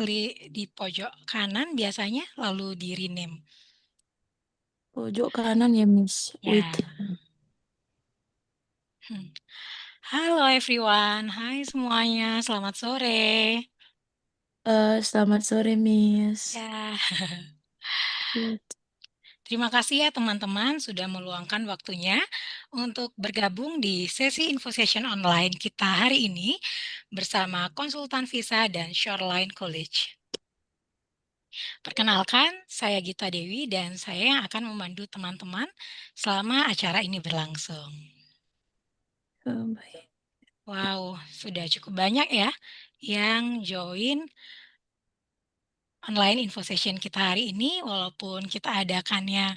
di pojok kanan biasanya, lalu di rename. Pojok kanan ya, Miss. Wait. Ya. Hmm. Halo everyone, hai semuanya, selamat sore. Selamat sore, Miss. Ya, Wait. terima kasih ya teman-teman sudah meluangkan waktunya untuk bergabung di sesi info session online kita hari ini bersama konsultan visa dan Shoreline College. Perkenalkan, saya Gita Dewi dan saya yang akan memandu teman-teman selama acara ini berlangsung. Baik. Wow, sudah cukup banyak ya yang join online info session kita hari ini, walaupun kita adakannya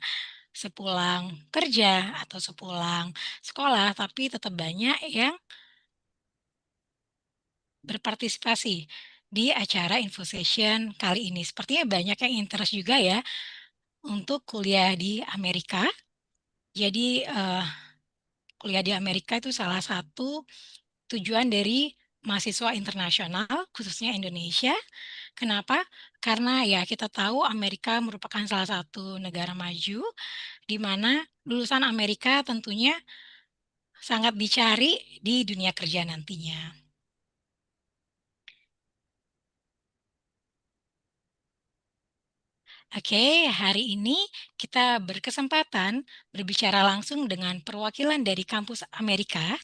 sepulang kerja atau sepulang sekolah, tapi tetap banyak yang berpartisipasi di acara info session kali ini. Sepertinya banyak yang interest juga ya untuk kuliah di Amerika. Jadi kuliah di Amerika itu salah satu tujuan dari mahasiswa internasional, khususnya Indonesia. Kenapa? Karena ya kita tahu Amerika merupakan salah satu negara maju di mana lulusan Amerika tentunya sangat dicari di dunia kerja nantinya. Oke, hari ini kita berkesempatan berbicara langsung dengan perwakilan dari kampus Amerika,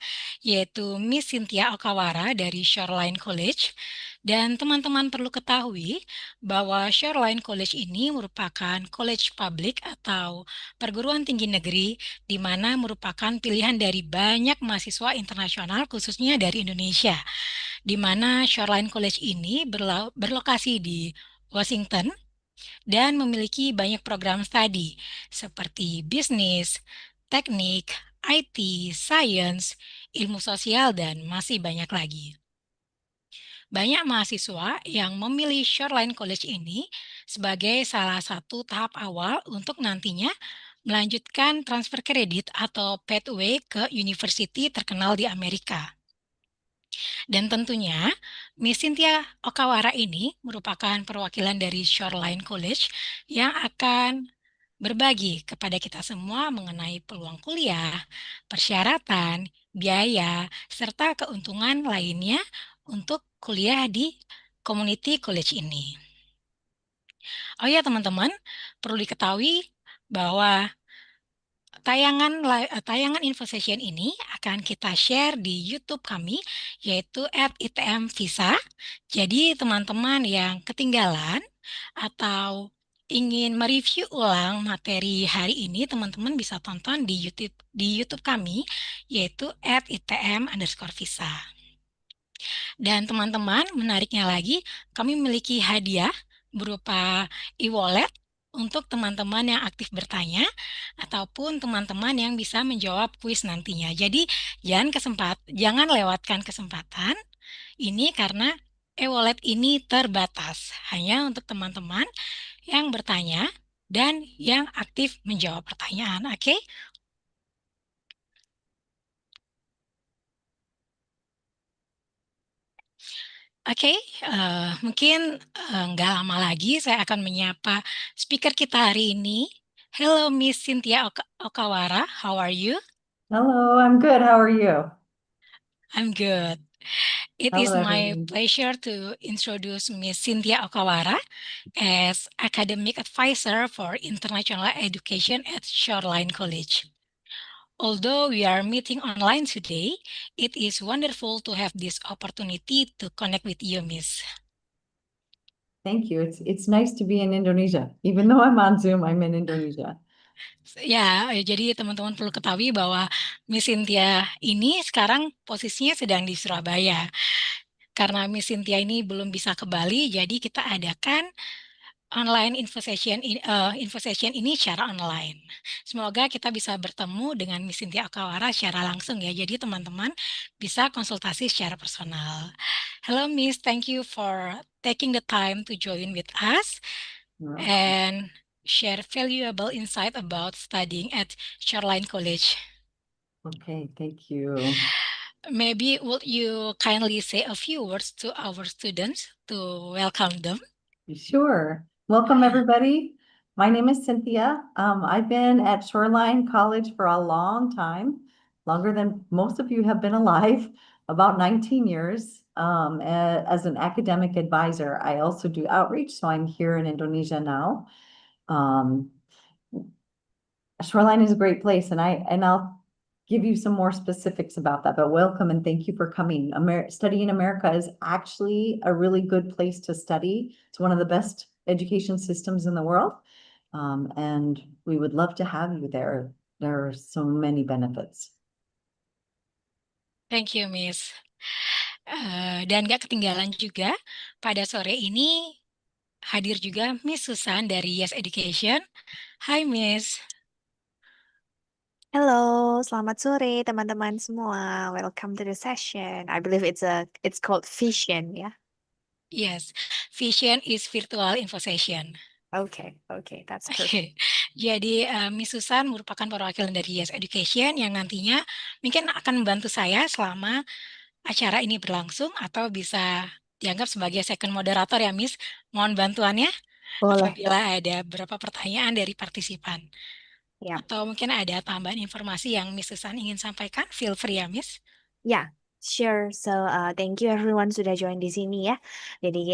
yaitu Miss Cynthia Okawara dari Shoreline College. Dan teman-teman perlu ketahui bahwa Shoreline College ini merupakan college public atau perguruan tinggi negeri, di mana merupakan pilihan dari banyak mahasiswa internasional, khususnya dari Indonesia, di mana Shoreline College ini berlokasi di Washington dan memiliki banyak program studi seperti bisnis, teknik, IT, sains, ilmu sosial, dan masih banyak lagi. Banyak mahasiswa yang memilih Shoreline College ini sebagai salah satu tahap awal untuk nantinya melanjutkan transfer kredit atau pathway ke university terkenal di Amerika. Dan tentunya, Miss Cynthia Okawara ini merupakan perwakilan dari Shoreline College yang akan berbagi kepada kita semua mengenai peluang kuliah, persyaratan, biaya, serta keuntungan lainnya untuk kuliah di community college ini. Oh ya teman-teman, perlu diketahui bahwa tayangan info session ini akan kita share di YouTube kami, yaitu @itmvisa. Jadi teman-teman yang ketinggalan atau ingin mereview ulang materi hari ini, teman-teman bisa tonton di YouTube kami, yaitu @itm_visa. Dan teman-teman, menariknya lagi, kami memiliki hadiah berupa e-wallet untuk teman-teman yang aktif bertanya ataupun teman-teman yang bisa menjawab kuis nantinya. Jadi jangan lewatkan kesempatan ini karena e-wallet ini terbatas hanya untuk teman-teman yang bertanya dan yang aktif menjawab pertanyaan. Oke? Oke, mungkin nggak lama lagi saya akan menyapa speaker kita hari ini. Hello, Miss Cynthia Okawara. How are you? Hello, I'm good. How are you? I'm good. It is Hello, my everyone. pleasure to introduce Miss Cynthia Okawara as academic advisor for international education at Shoreline College. Although we are meeting online today, it is wonderful to have this opportunity to connect with you, Miss. Thank you. It's nice to be in Indonesia. Even though I'm on Zoom, I'm in Indonesia. Ya, jadi teman-teman perlu ketahui bahwa Miss Cynthia ini sekarang posisinya sedang di Surabaya. Karena Miss Cynthia ini belum bisa ke Bali, jadi kita adakan online info session ini secara online. Semoga kita bisa bertemu dengan Miss Cynthia Okawara secara langsung ya. Jadi teman-teman bisa konsultasi secara personal. Hello Miss, thank you for taking the time to join with us Well, and share valuable insight about studying at Shoreline College. okay, thank you. Maybe would you kindly say a few words to our students to welcome them? Sure. Welcome, everybody. My name is Cynthia. I've been at Shoreline College for a long time, longer than most of you have been alive, about 19 years, as an academic advisor. I also do outreach, so I'm here in Indonesia now. Um, Shoreline is a great place, and I'll give you some more specifics about that, but welcome and thank you for coming. Studying in America is actually a really good place to study. It's one of the best education systems in the world. And we would love to have you there. There are so many benefits. Thank you, Miss. Dan gak ketinggalan juga, pada sore ini hadir juga Miss Susan dari Yes Education. Hai Miss. Halo, selamat sore teman-teman semua. Welcome to the session. I believe it's called Vision, ya. Yes, Vision is Virtual Info Session. Okay, that's perfect. Jadi Miss Susan merupakan perwakilan dari Yes Education yang nantinya mungkin akan membantu saya selama acara ini berlangsung atau bisa dianggap sebagai second moderator ya Miss. Mohon bantuannya Boleh. apabila ada beberapa pertanyaan dari partisipan. Yap. Atau mungkin ada tambahan informasi yang Miss Susan ingin sampaikan, feel free ya Miss. Ya, sure. So, thank you everyone sudah join di sini ya. Jadi,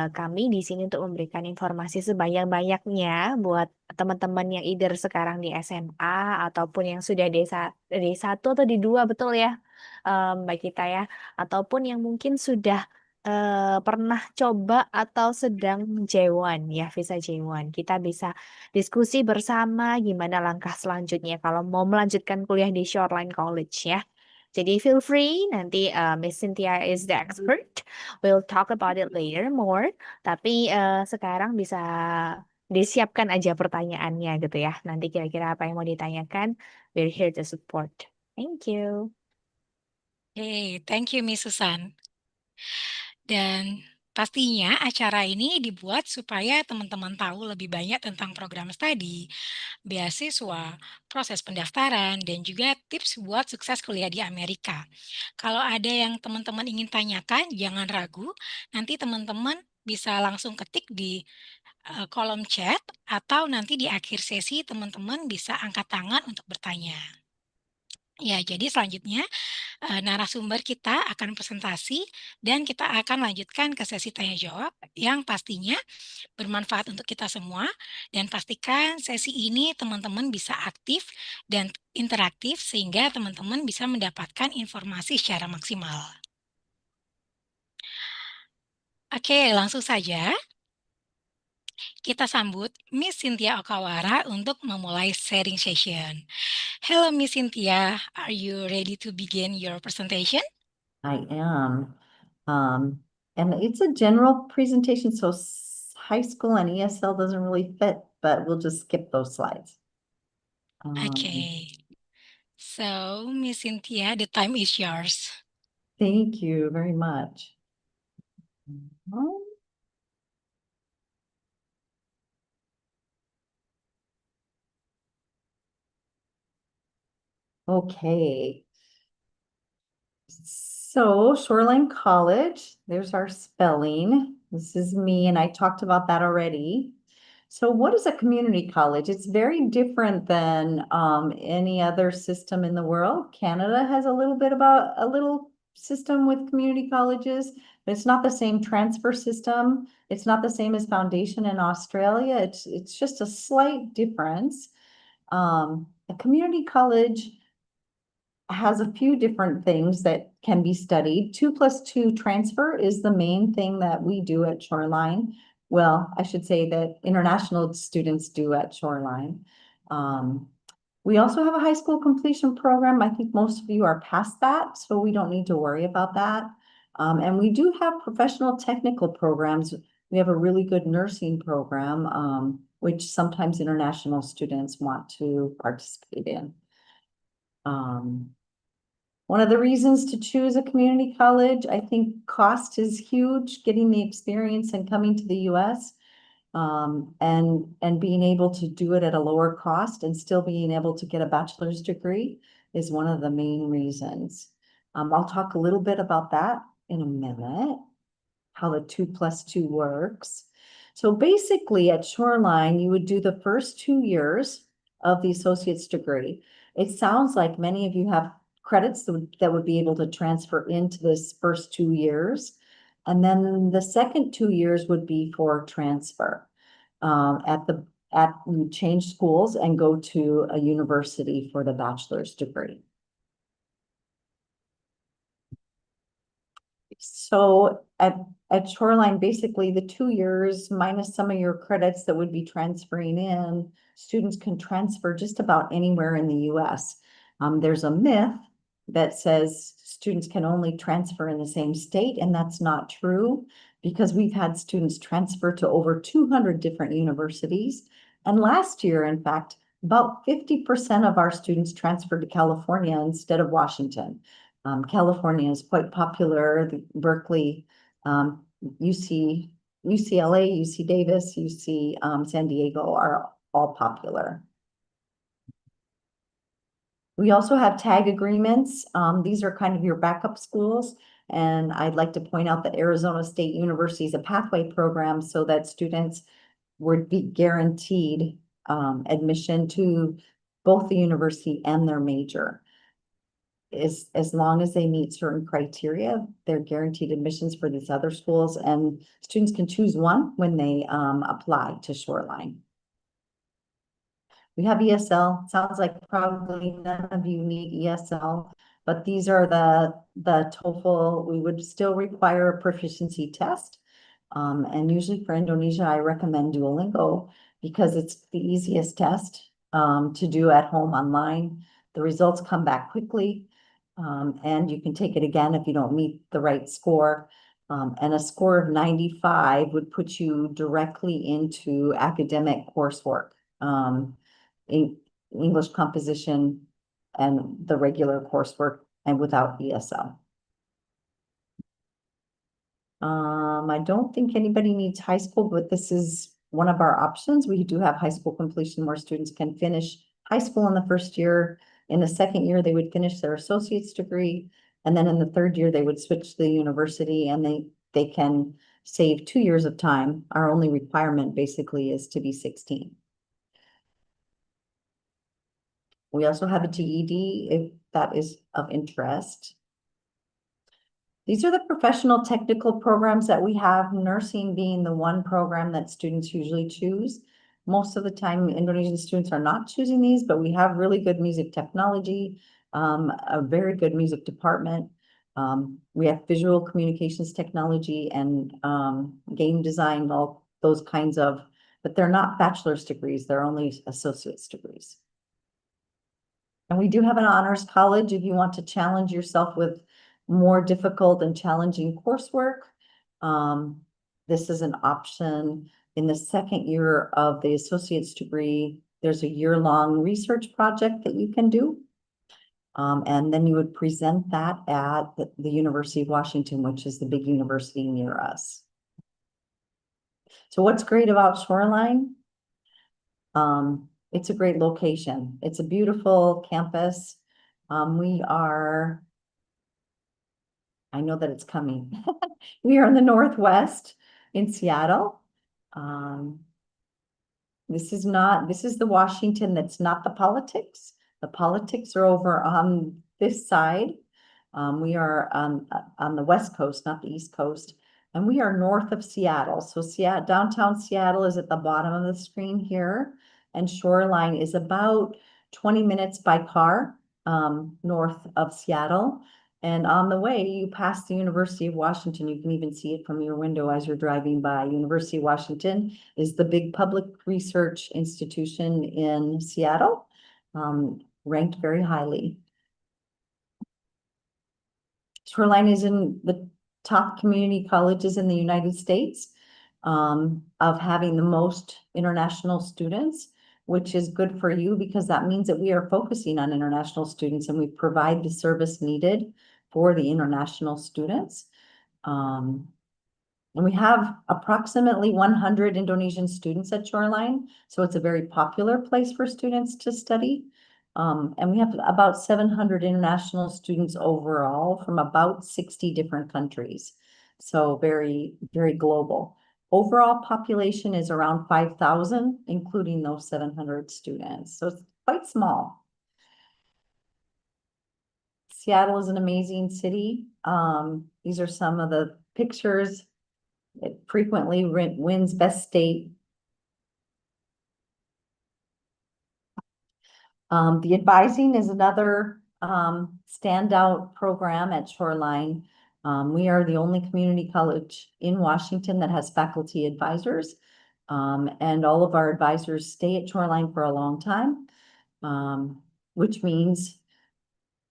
kami di sini untuk memberikan informasi sebanyak-banyaknya buat teman-teman yang either sekarang di SMA ataupun yang sudah D1 atau D2, betul ya, Mbak Kita ya. Ataupun yang mungkin sudah pernah coba atau sedang J1 ya, visa J1. Kita bisa diskusi bersama gimana langkah selanjutnya kalau mau melanjutkan kuliah di Shoreline College ya. Jadi feel free, nanti Miss Cynthia is the expert. We'll talk about it later more. Tapi sekarang bisa disiapkan aja pertanyaannya gitu ya. Nanti kira-kira apa yang mau ditanyakan, we're here to support. Thank you. Hey, thank you Miss Susan. Dan pastinya acara ini dibuat supaya teman-teman tahu lebih banyak tentang program studi, beasiswa, proses pendaftaran, dan juga tips buat sukses kuliah di Amerika. Kalau ada yang teman-teman ingin tanyakan, jangan ragu, nanti teman-teman bisa langsung ketik di kolom chat atau nanti di akhir sesi teman-teman bisa angkat tangan untuk bertanya. Ya, jadi selanjutnya narasumber kita akan presentasi dan kita akan lanjutkan ke sesi tanya jawab yang pastinya bermanfaat untuk kita semua dan pastikan sesi ini teman-teman bisa aktif dan interaktif sehingga teman-teman bisa mendapatkan informasi secara maksimal. Oke, langsung saja kita sambut Miss Cynthia Okawara untuk memulai sharing session. Hello Miss Cynthia, are you ready to begin your presentation? I am. And it's a general presentation, so high school and ESL doesn't really fit, but we'll just skip those slides. Okay. So, Miss Cynthia, the time is yours. Thank you very much. Okay. So Shoreline College, there's our spelling. This is me, and I talked about that already. So what is a community college? It's very different than any other system in the world. Canada has a little system with community colleges, but it's not the same transfer system. It's not the same as foundation in Australia. It's just a slight difference. A community college has a few different things that can be studied. 2+2 transfer is the main thing that we do at Shoreline. Well, I should say that international students do at Shoreline. We also have a high school completion program. I think most of you are past that, so we don't need to worry about that. And we do have professional technical programs. We have a really good nursing program, which sometimes international students want to participate in. One of the reasons to choose a community college, I think cost is huge, getting the experience and coming to the US. And being able to do it at a lower cost and still being able to get a bachelor's degree is one of the main reasons. I'll talk a little bit about that in a minute, how the 2+2 works. So basically at Shoreline, you would do the first 2 years of the associate's degree. It sounds like many of you have credits that would be able to transfer into this first 2 years. And then the second 2 years would be for transfer. You change schools and go to a university for the bachelor's degree. So at Shoreline, basically the 2 years minus some of your credits that would be transferring in, students can transfer just about anywhere in the US. There's a myth that says students can only transfer in the same state, and that's not true because we've had students transfer to over 200 different universities. And last year, in fact, about 50% of our students transferred to California instead of Washington. California is quite popular. Berkeley, UCLA, UC Davis, UC San Diego are all popular. We also have tag agreements. These are kind of your backup schools. And I'd like to point out that Arizona State University is a pathway program so that students would be guaranteed admission to both the university and their major. As long as they meet certain criteria, they're guaranteed admissions for these other schools, and students can choose one when they apply to Shoreline. We have ESL. Sounds like probably none of you need ESL, but these are the TOEFL. We would still require a proficiency test. And usually for Indonesia, I recommend Duolingo because it's the easiest test to do at home online. The results come back quickly, and you can take it again if you don't meet the right score. And a score of 95 would put you directly into academic coursework. English composition and the regular coursework and without ESL. I don't think anybody needs high school, but this is one of our options. We do have high school completion where students can finish high school in the first year. In the second year, they would finish their associate's degree. And then in the third year, they would switch to the university and they can save 2 years of time. Our only requirement basically is to be 16. We also have a GED if that is of interest. These are the professional technical programs that we have, nursing being the one program that students usually choose. Most of the time, Indonesian students are not choosing these, but we have really good music technology, a very good music department. We have visual communications technology and game design, all those kinds of, but they're not bachelor's degrees, they're only associate's degrees. And we do have an honors college if you want to challenge yourself with more difficult and challenging coursework. This is an option. In the second year of the associate's degree, there's a year-long research project that you can do. And then you would present that at the University of Washington, which is the big university near us. So what's great about Shoreline? It's a great location. It's a beautiful campus. I know that it's coming. We are in the Northwest in Seattle. This is the Washington that's not the politics. The politics are over on this side. We are on the West Coast, not the East Coast. And we are north of Seattle. So downtown Seattle is at the bottom of the screen here. And Shoreline is about 20 minutes by car north of Seattle. And on the way, you pass the University of Washington. You can even see it from your window as you're driving by. University of Washington is the big public research institution in Seattle, ranked very highly. Shoreline is in the top community colleges in the United States of having the most international students, which is good for you because that means that we are focusing on international students and we provide the service needed for the international students. And we have approximately 100 Indonesian students at Shoreline, so it's a very popular place for students to study. And we have about 700 international students overall from about 60 different countries. So very, very global. Overall population is around 5,000, including those 700 students. So it's quite small. Seattle is an amazing city. These are some of the pictures. It frequently wins best state. The advising is another standout program at Shoreline. We are the only community college in Washington that has faculty advisors. And all of our advisors stay at Shoreline for a long time, which means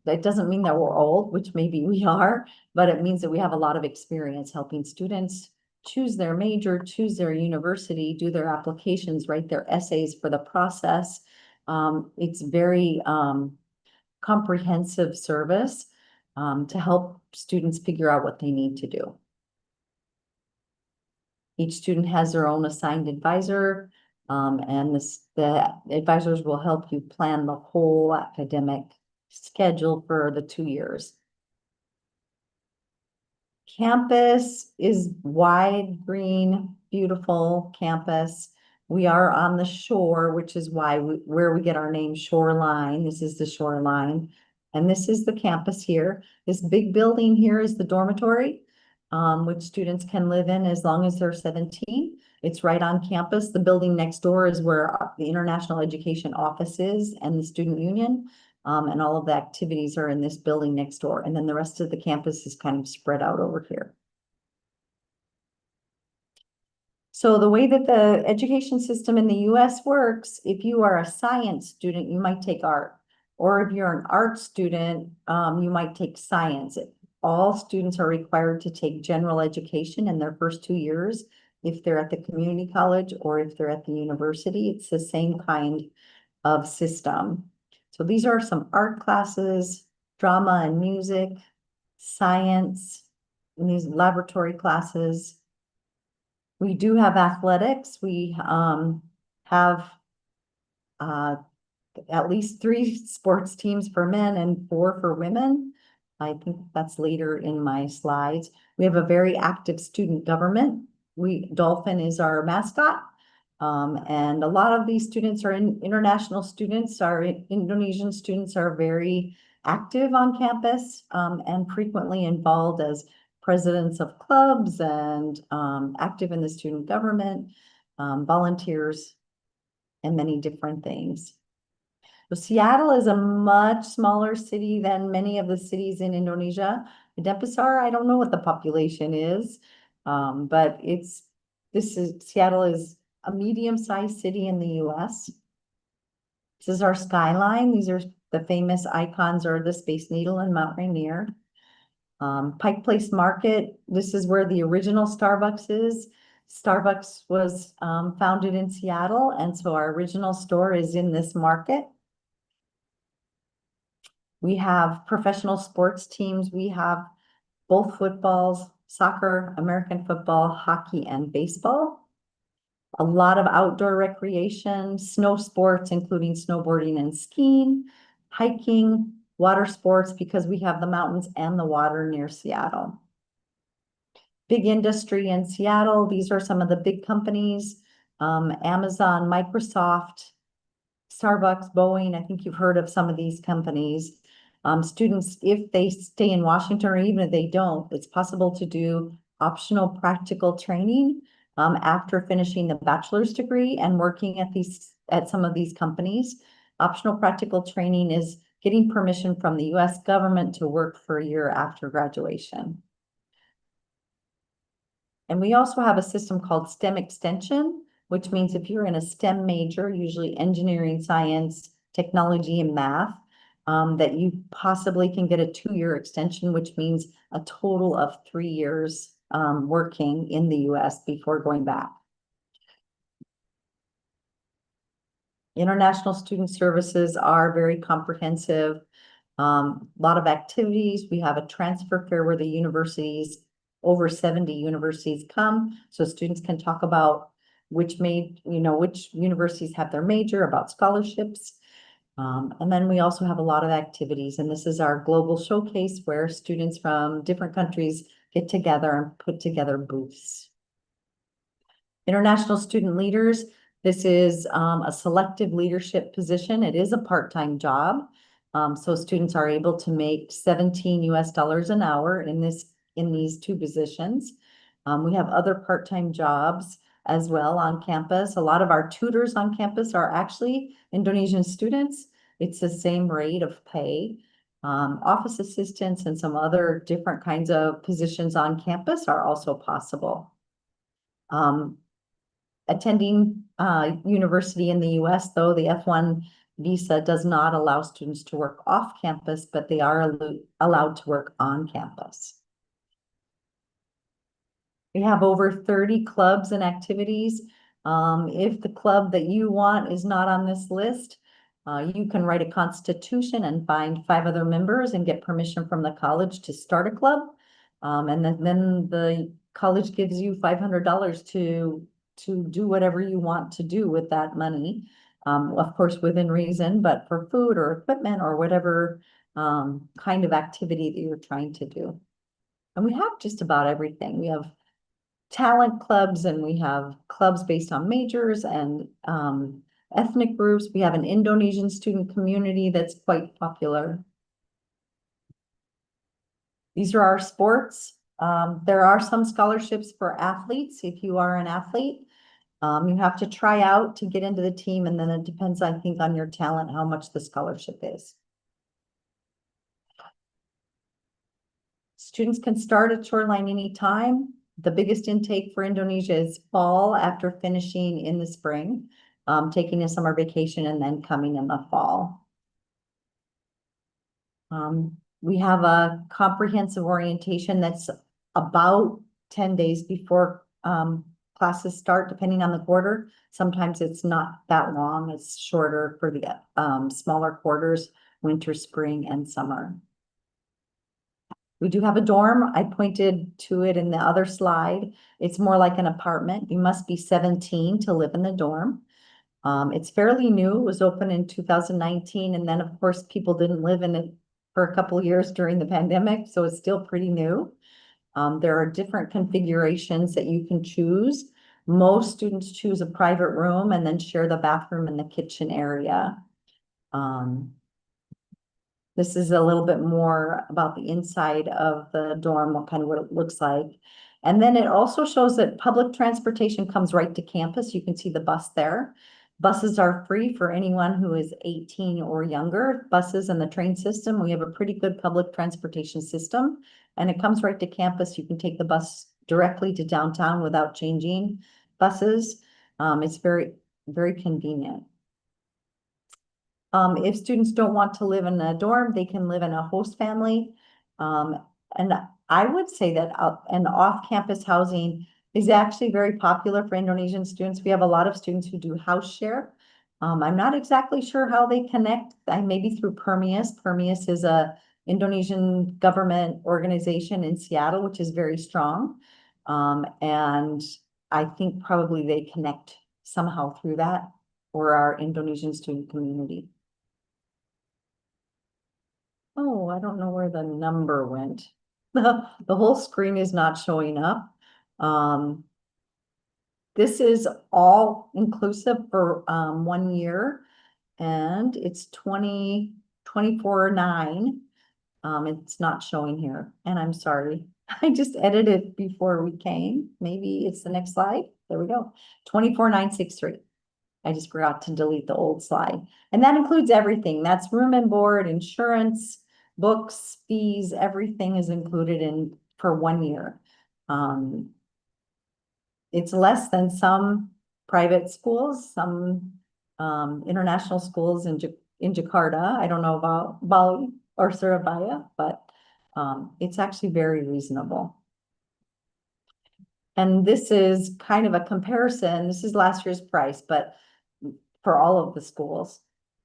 that doesn't mean that we're old, which maybe we are, but it means that we have a lot of experience helping students choose their major, choose their university, do their applications, write their essays for the process. It's very comprehensive service to help students figure out what they need to do. Each student has their own assigned advisor, and the advisors will help you plan the whole academic schedule for the 2 years. Campus is wide, green, beautiful campus. We are on the shore, which is where we get our name Shoreline. This is the Shoreline. And this is the campus here. This big building here is the dormitory, which students can live in as long as they're 17. It's right on campus. The building next door is where the International Education Office is and the Student Union. And all of the activities are in this building next door. And then the rest of the campus is kind of spread out over here. So the way that the education system in the US works, if you are a science student, you might take art. Or if you're an art student, you might take science. All students are required to take general education in their first 2 years. If they're at the community college or if they're at the university, it's the same kind of system. So these are some art classes, drama and music, science, and these laboratory classes. We do have athletics. We have at least 3 sports teams for men and 4 for women. I think that's later in my slides. We have a very active student government. Dolphin is our mascot. And a lot of these students are international students. Our Indonesian students are very active on campus and frequently involved as presidents of clubs and active in the student government, volunteers, and many different things. So Seattle is a much smaller city than many of the cities in Indonesia. Denpasar, I don't know what the population is, but Seattle is a medium-sized city in the US. This is our skyline. These are the famous icons are the Space Needle and Mount Rainier. Pike Place Market, this is where the original Starbucks is. Starbucks was founded in Seattle, and so our original store is in this market. We have professional sports teams. We have both footballs, soccer, American football, hockey, and baseball. A lot of outdoor recreation, snow sports, including snowboarding and skiing, hiking, water sports, because we have the mountains and the water near Seattle. Big industry in Seattle. These are some of the big companies, Amazon, Microsoft, Starbucks, Boeing. I think you've heard of some of these companies. Students, if they stay in Washington or even if they don't, it's possible to do optional practical training after finishing the bachelor's degree and working at some of these companies. Optional practical training is getting permission from the US government to work for a year after graduation. And we also have a system called STEM Extension, which means if you're in a STEM major, usually engineering, science, technology, and math, that you possibly can get a 2-year extension, which means a total of 3 years working in the US before going back. International student services are very comprehensive. A lot of activities. We have a transfer fair where the universities, over 70 universities come, so students can talk about which universities have their major, about scholarships. And then we also have a lot of activities, and this is our global showcase where students from different countries get together and put together booths. International student leaders, this is a selective leadership position. It is a part-time job. So students are able to make $17 US an hour in these two positions. We have other part-time jobs as well on campus. A lot of our tutors on campus are actually Indonesian students. It's the same rate of pay. Office assistants and some other different kinds of positions on campus are also possible. Attending university in the US, though, the F1 visa does not allow students to work off campus, but they are allowed to work on campus. We have over 30 clubs and activities. If the club that you want is not on this list, you can write a constitution and find 5 other members and get permission from the college to start a club. And then the college gives you $500 to do whatever you want to do with that money. Of course, within reason, but for food or equipment or whatever kind of activity that you're trying to do. And we have just about everything. We have talent clubs, and we have clubs based on majors and ethnic groups. We have an Indonesian student community that's quite popular. These are our sports. There are some scholarships for athletes. If you are an athlete, you have to try out to get into the team, and then it depends, I think, on your talent, how much the scholarship is. Students can start at Shoreline anytime. The biggest intake for Indonesia is fall after finishing in the spring, taking a summer vacation and then coming in the fall. We have a comprehensive orientation that's about 10 days before classes start, depending on the quarter. Sometimes it's not that long. It's shorter for the smaller quarters, winter, spring, and summer. We do have a dorm. I pointed to it in the other slide. It's more like an apartment. You must be 17 to live in the dorm. It's fairly new. It was open in 2019. And then, of course, people didn't live in it for a couple of years during the pandemic. So it's still pretty new. There are different configurations that you can choose. Most students choose a private room and then share the bathroom and the kitchen area. This is a little bit more about the inside of the dorm, what it looks like. And then it also shows that public transportation comes right to campus. You can see the bus there. Buses are free for anyone who is 18 or younger. Buses and the train system, we have a pretty good public transportation system, and it comes right to campus. You can take the bus directly to downtown without changing buses. It's very, very convenient. If students don't want to live in a dorm, they can live in a host family. And I would say that an off-campus housing is actually very popular for Indonesian students. We have a lot of students who do house share. I'm not exactly sure how they connect. Maybe through Permias. Permias is a Indonesian government organization in Seattle, which is very strong. And I think probably they connect somehow through that, or our Indonesian student community. Oh, I don't know where the number went. The whole screen is not showing up. This is all inclusive for 1 year, and it's 24.9. It's not showing here, and I'm sorry. I just edited before we came. Maybe it's the next slide. There we go. 24,963. I just forgot to delete the old slide. And that includes everything. That's room and board, insurance, books, fees, everything is included in for 1 year. It's less than some private schools, some international schools in Jakarta. I don't know about Bali or Surabaya, but it's actually very reasonable. And this is kind of a comparison. This is last year's price, but for all of the schools,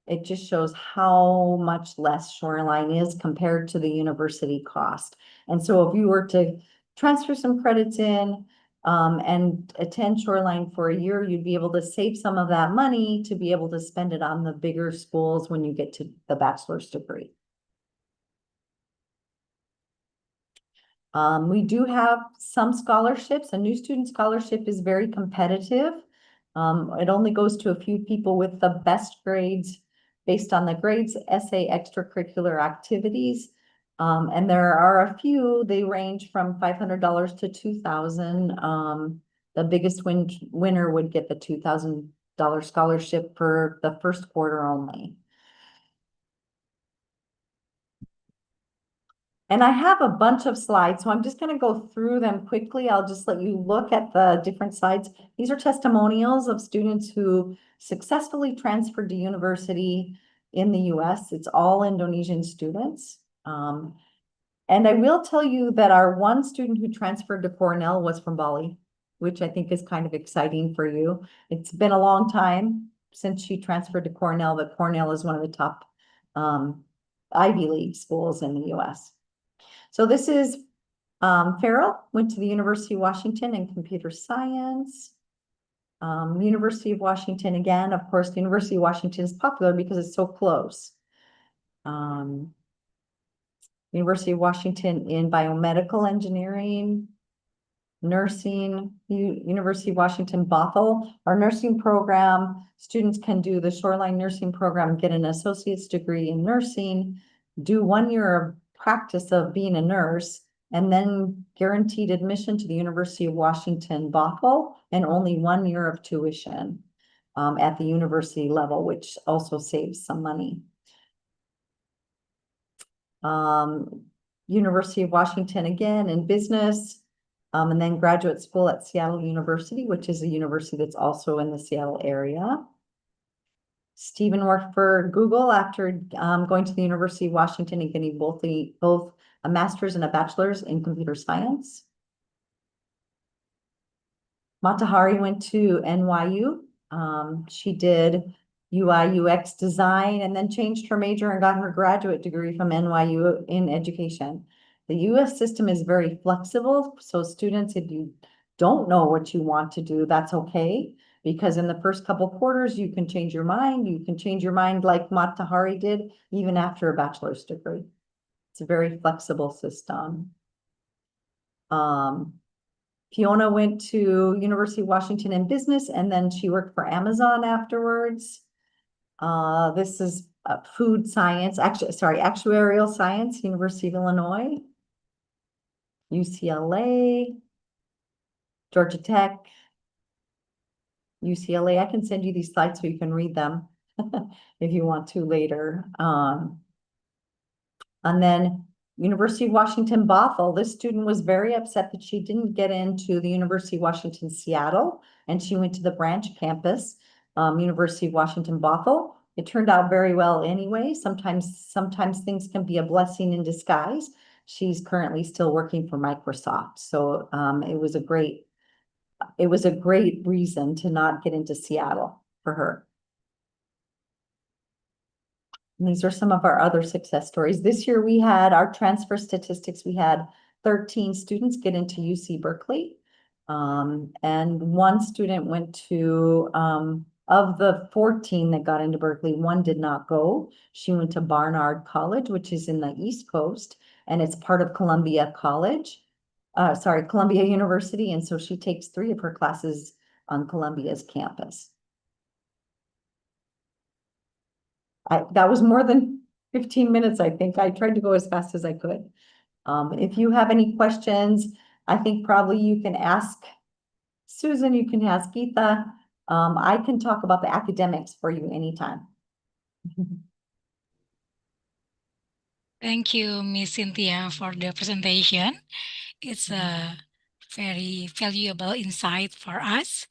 it just shows how much less Shoreline is compared to the university cost. And so if you were to transfer some credits in, and attend Shoreline for a year, you'd be able to save some of that money to be able to spend it on the bigger schools when you get to the bachelor's degree. We do have some scholarships. A new student scholarship is very competitive. It only goes to a few people with the best grades based on the grades, essay, extracurricular activities. And there are a few, they range from $500 to $2,000. The biggest winner would get the $2,000 scholarship for the first quarter only. And I have a bunch of slides, so I'm just going to go through them quickly. I'll just let you look at the different slides. These are testimonials of students who successfully transferred to university in the US. It's all Indonesian students. And I will tell you that our one student who transferred to Cornell was from Bali, which I think is kind of exciting for you. It's been a long time since she transferred to Cornell, but Cornell is one of the top Ivy League schools in the US. So this is Farrell, went to the University of Washington in computer science. University of Washington again, of course, the University of Washington is popular because it's so close. University of Washington in biomedical engineering, nursing, University of Washington Bothell, our nursing program. Students can do the Shoreline nursing program, get an associate's degree in nursing, do 1 year of practice of being a nurse, and then guaranteed admission to the University of Washington Bothell and only 1 year of tuition at the university level, which also saves some money. University of Washington again in business, and then graduate school at Seattle University, which is a university that's also in the Seattle area. Stephen worked for Google after going to the University of Washington and getting both a master's and a bachelor's in computer science. Matahari went to NYU. She did UI UX design and then changed her major and got her graduate degree from NYU in education. The US system is very flexible. So students, if you don't know what you want to do, that's okay. Because in the first couple quarters, you can change your mind. You can change your mind like Matahari did, even after a bachelor's degree. It's a very flexible system. Fiona went to University of Washington in business, and then she worked for Amazon afterwards. This is food science, actuarial science, University of Illinois, UCLA, Georgia Tech, UCLA. I can send you these slides so you can read them if you want to later. And then University of Washington Bothell, this student was very upset that she didn't get into the University of Washington Seattle, and she went to the branch campus, University of Washington Bothell. It turned out very well anyway. Sometimes things can be a blessing in disguise. She's currently still working for Microsoft. So it was a great reason to not get into Seattle for her. And these are some of our other success stories. This year we had our transfer statistics. We had 13 students get into UC Berkeley. And one student went to, of the 14 that got into Berkeley, one did not go. She went to Barnard College, which is in the East Coast, and it's part of Columbia University. And so she takes 3 of her classes on Columbia's campus. That was more than 15 minutes, I think. I tried to go as fast as I could. If you have any questions, I think probably you can ask Susan, you can ask Geetha. I can talk about the academics for you anytime. Thank you, Miss Cynthia, for the presentation. It's a very valuable insight for us.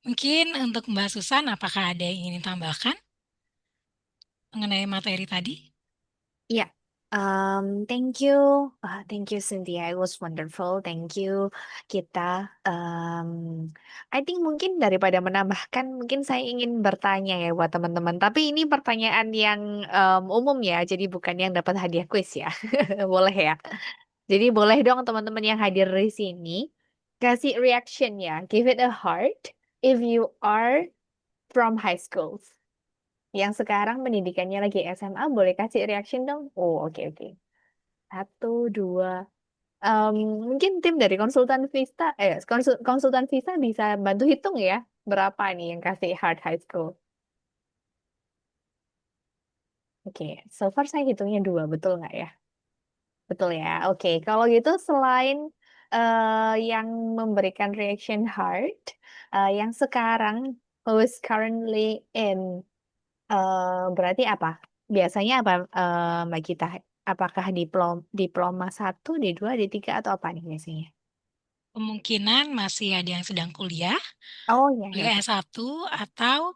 Mungkin untuk Mbak Susan, apakah ada yang ingin ditambahkan mengenai materi tadi? Yeah. Thank you. Thank you, Cynthia. It was wonderful. Thank you, kita. I think mungkin daripada menambahkan, mungkin saya ingin bertanya ya buat teman-teman. Tapi ini pertanyaan yang umum ya, jadi bukan yang dapat hadiah kuis ya. Boleh ya? Jadi boleh dong teman-teman yang hadir di sini Kasih reaction ya. Give it a heart if you are from high school. Yang sekarang pendidikannya lagi SMA, boleh kasih reaction dong? Oh, oke. Satu, dua. Mungkin tim dari konsultan visa bisa bantu hitung ya. Berapa nih yang kasih heart high school? Oke, so far saya hitungnya dua, betul nggak ya? Betul ya. Oke, kalau gitu selain yang memberikan reaction heart, yang sekarang who is currently in berarti apa? Biasanya apa Mbak Gita? Apakah diploma satu, D2, D3 atau apa nih biasanya? Kemungkinan masih ada yang sedang kuliah, Oh ya, kuliah ya. S1 atau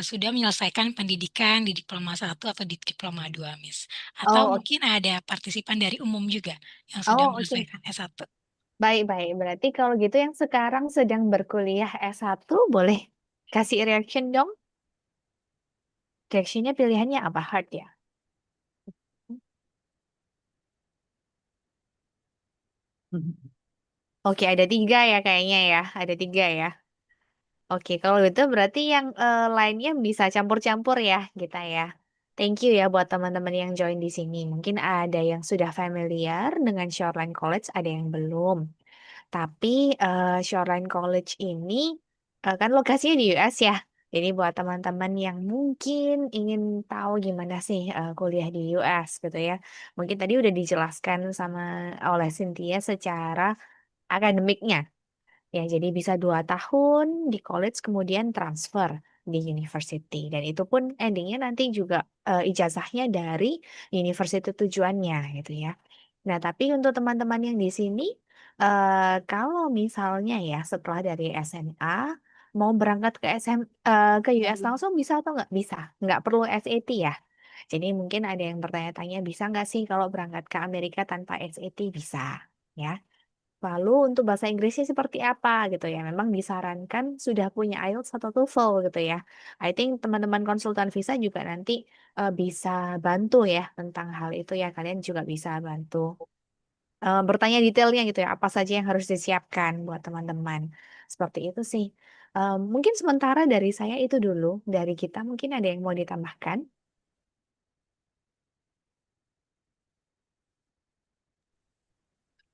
sudah menyelesaikan pendidikan di diploma 1 atau di diploma 2, Miss. Atau Oh, oke. mungkin ada partisipan dari umum juga yang sudah Oh, oke. menyelesaikan S1. Baik. Berarti kalau gitu yang sekarang sedang berkuliah S1 boleh kasih reaction dong? Reactionnya pilihannya apa? Heart ya? Oke, ada tiga ya kayaknya ya. Ada tiga ya. Oke, kalau gitu berarti yang lainnya bisa campur-campur ya kita ya. Thank you ya buat teman-teman yang join di sini. Mungkin ada yang sudah familiar dengan Shoreline College, ada yang belum. Tapi Shoreline College ini kan lokasinya di US ya. Jadi buat teman-teman yang mungkin ingin tahu gimana sih kuliah di US gitu ya. Mungkin tadi udah dijelaskan sama oleh Cynthia secara akademiknya. Ya, jadi bisa 2 tahun di college kemudian transfer di university. Dan itu pun endingnya nanti juga ijazahnya dari university tujuannya gitu ya. Nah, tapi untuk teman-teman yang di sini, kalau misalnya ya setelah dari SMA mau berangkat ke ke US langsung bisa atau nggak bisa? Nggak perlu SAT ya. Jadi mungkin ada yang bertanya-tanya bisa nggak sih kalau berangkat ke Amerika tanpa SAT? Bisa ya. Lalu untuk bahasa Inggrisnya seperti apa gitu ya? Memang disarankan sudah punya IELTS atau TOEFL gitu ya. I think teman-teman konsultan visa juga nanti bisa bantu ya tentang hal itu ya. Kalian juga bisa bantu bertanya detailnya gitu ya. Apa saja yang harus disiapkan buat teman-teman. Seperti itu sih. Mungkin sementara dari saya itu dulu. Dari kita mungkin ada yang mau ditambahkan.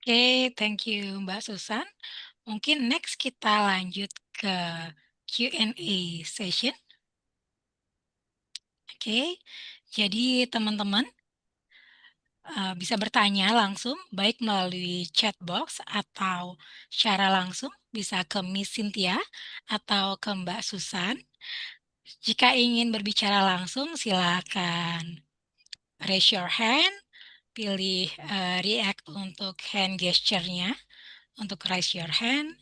Oke, thank you Mbak Susan. Mungkin next kita lanjut ke Q&A session. Oke, jadi teman-teman bisa bertanya langsung, baik melalui chat box atau secara langsung, bisa ke Miss Cynthia atau ke Mbak Susan. Jika ingin berbicara langsung, silakan raise your hand, pilih react untuk hand gesture-nya, untuk raise your hand,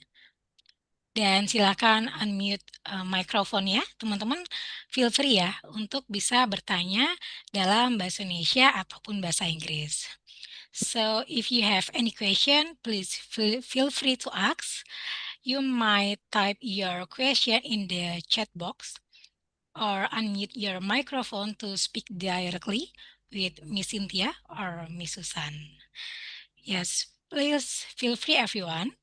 dan silakan unmute mikrofonnya. Teman-teman feel free ya untuk bisa bertanya dalam bahasa Indonesia ataupun bahasa Inggris. So if you have any question, please feel free to ask. You might type your question in the chat box or unmute your microphone to speak directly with Miss Cynthia or Miss Susan. Yes, please feel free everyone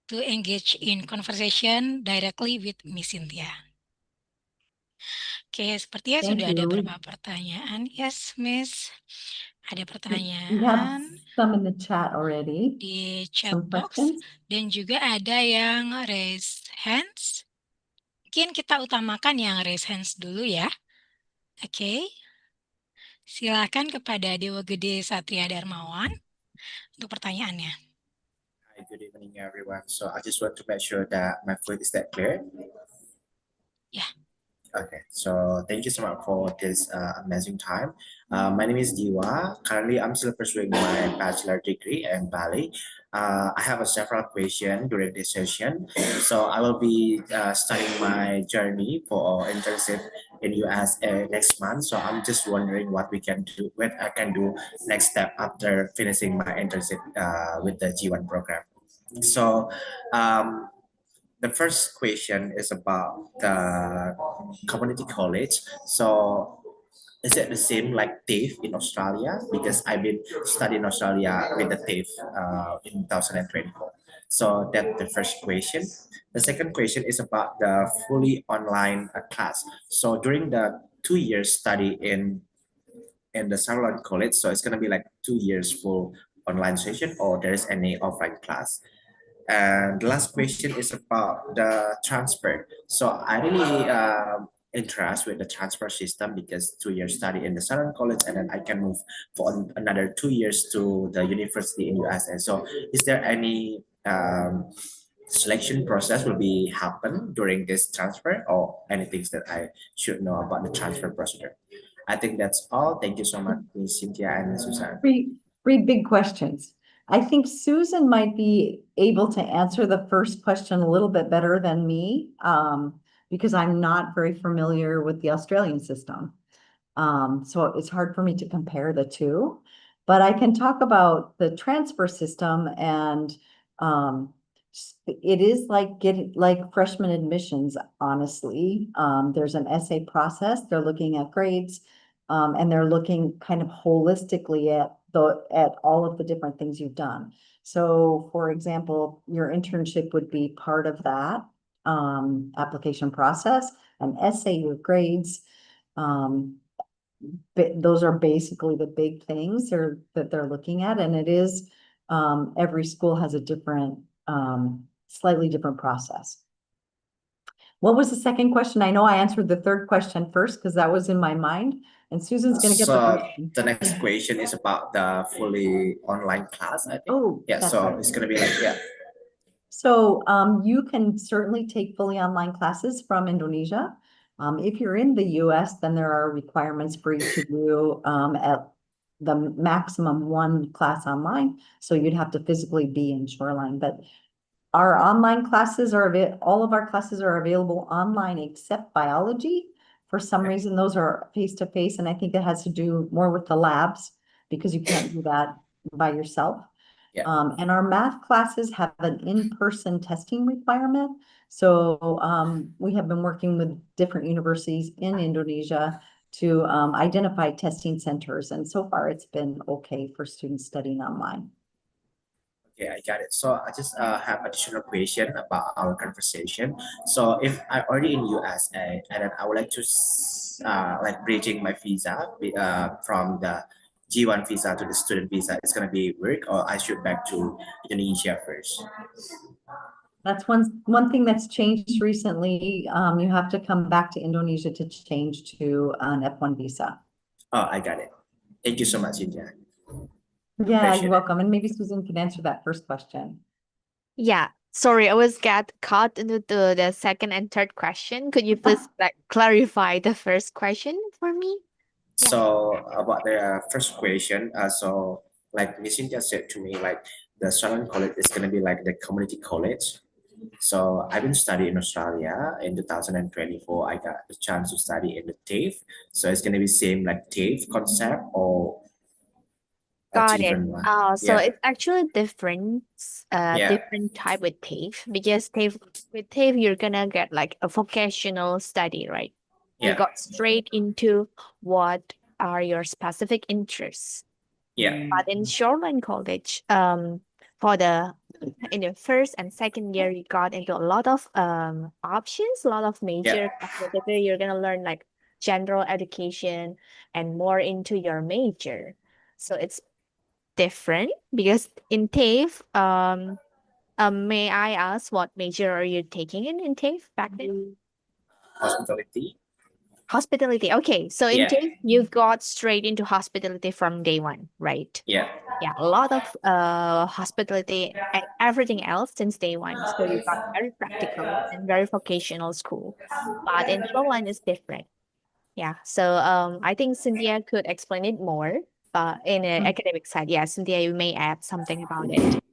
to engage in conversation directly with Miss Cynthia. Oke, sepertinya Thank sudah ada you. beberapa pertanyaan. Yes, Miss. Ada We have pertanyaan some in the chat already. di chat Some box questions. dan juga ada yang raise hands. Mungkin kita utamakan yang raise hands dulu ya. Oke. Silakan kepada Dewa Gede Satria Darmawan untuk pertanyaannya. Hi, good evening, everyone. So I just want to make sure that my voice is that clear. Yeah. Okay, so thank you so much for this amazing time. My name is Diwa. Currently, I'm still pursuing my bachelor degree in Bali. I have several questions during this session. So I will be starting my journey for internship in US next month. So I'm just wondering what I can do next step after finishing my internship with the G1 program. So the first question is about the community college. So is it the same like TAFE in Australia? Because I've been studying Australia with the TAFE in 2024. So that's the first question. The second question is about the fully online class. So during the 2 years study in the Shoreline College, so it's gonna be like 2 years full online session, or there is any offline class. And the last question is about the transfer. So I really interest with the transfer system because 2 years study in the Southern College and then I can move for another 2 years to the university in USA. So is there any selection process will be happen during this transfer or anything that I should know about the transfer procedure? I think that's all. Thank you so much, Ms. Cynthia and Susan. Three big questions. I think Susan might be able to answer the first question a little bit better than me, because I'm not very familiar with the Australian system. So it's hard for me to compare the two, but I can talk about the transfer system and it is like freshman admissions, honestly. There's an essay process. They're looking at grades, and they're looking kind of holistically at all of the different things you've done. So for example, your internship would be part of that application process, an essay, your grades. Those are basically the big things that they're looking at, and it is every school has a different, slightly different process. What was the second question? I know I answered the third question first because that was in my mind, and Susan's going to get the So first one. the next question is about the fully online class, I think. Oh, Yeah, that's so right. it's gonna be like, yeah. So you can certainly take fully online classes from Indonesia. If you're in the US, then there are requirements for you to do at the maximum one class online. So you'd have to physically be in Shoreline. But our online classes all of our classes are available online except biology. For some reason, those are face-to-face, and I think it has to do more with the labs because you can't do that by yourself. Yeah. And our math classes have an in-person testing requirement. So we have been working with different universities in Indonesia to identify testing centers. And so far, it's been okay for students studying online. Okay, I got it. So I just have additional question about our conversation. So if I already in USA and then I would like to like bridging my visa from the G1 visa to the student visa, it's gonna be work or I should back to Indonesia first? That's one thing that's changed recently. You have to come back to Indonesia to change to an F1 visa. Oh, I got it. Thank you so much, Cynthia. Yeah, Appreciate you're it. welcome. And maybe Susan can answer that first question. Yeah, sorry, I was get caught into the second and third question. Could you please like clarify the first question for me? Yeah. So about the first question, so like Miss Cynthia said to me, like the Shoreline College is gonna be like the community college. So I've been studying in Australia in 2024. I got the chance to study in the TAFE. So it's gonna be same like TAFE concept or a Got it. different one. So Yeah, it's actually different, yeah, different type with TAFE because with TAFE you're gonna get like a vocational study, right? You yeah, got straight into what are your specific interests. yeah, But in Shoreline College, for the in the first and second year, you got into a lot of options, a lot of major classes. You're gonna learn like general education and more into your major. So it's different because in TAFE, may I ask what major are you taking in TAFE back then? hospitality. Hospitality. Okay, so in Yeah, TAFE, you've got straight into hospitality from day one, right? yeah, Yeah, a lot of hospitality and everything else since day one. So you got very practical and very vocational school. But in Shoreline is different. Yeah. So I think Cynthia could explain it more. In an academic side, yeah, Cynthia, you may add something about it.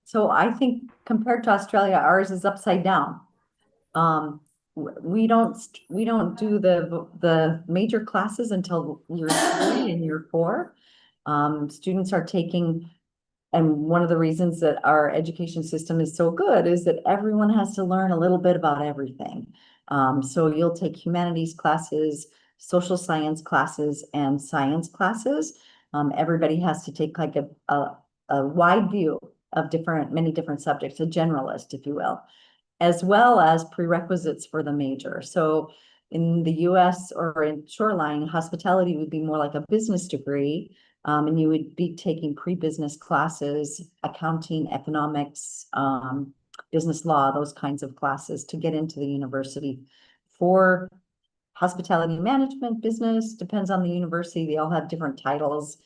So I think compared to Australia, ours is upside down. We don't do the major classes until year 3 and year 4. Students are taking, and one of the reasons that our education system is so good is that everyone has to learn a little bit about everything. So you'll take humanities classes, social science classes, and science classes. Everybody has to take like a wide view of many different subjects, a generalist, if you will, as well as prerequisites for the major. So in the US or in Shoreline, hospitality would be more like a business degree. And you would be taking pre-business classes, accounting, economics, business law, those kinds of classes to get into the university. For hospitality management, business, depends on the university. They all have different titles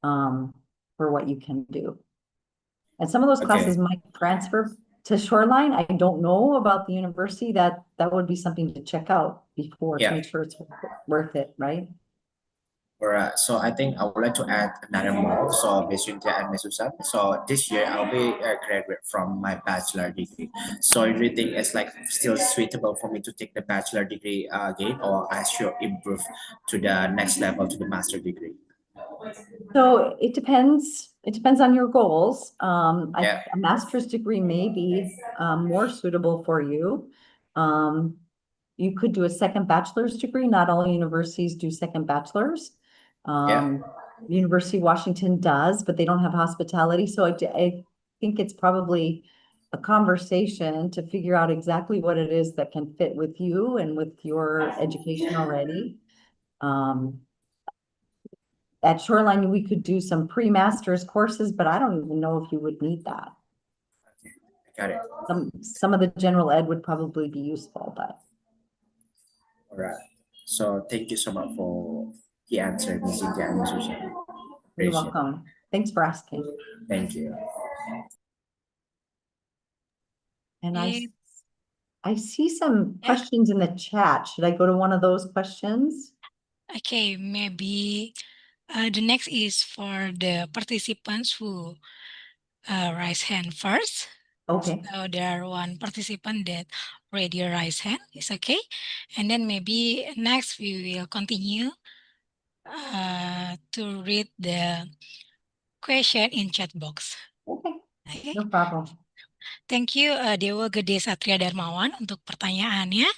for what you can do. And some of those classes might transfer to Shoreline. I don't know about the university. That would be something to check out before to make sure it's worth it, right? All right, so I think I would like to add another more. So, Miss Cynthia and Miss Susan, so this year I'll be a graduate from my bachelor degree. So, do you think it's like still suitable for me to take the bachelor degree again, or I should improve to the next level to the master degree? So it depends. It depends on your goals. Yeah. A master's degree may be more suitable for you. You could do a second bachelor's degree. Not all universities do second bachelors. University of Washington does, but they don't have hospitality. So I think it's probably a conversation to figure out exactly what it is that can fit with you and with your education already. At Shoreline, we could do some pre-master's courses, but I don't even know if you would need that. Got it. Some of the general ed would probably be useful, but. All right. So thank you so much for the answer, Ms. Cynthia and Ms. Susan. You're welcome. Thanks for asking. Thank you. And I see some questions in the chat. Should I go to one of those questions? Okay, maybe the next is for the participants who raise hand first. Okay. So there are one participant that already raise hand. It's okay. And then maybe next we will continue to read the question in chat box. Okay. No problem. Thank you Dewa Gede Satria Darmawan untuk pertanyaannya.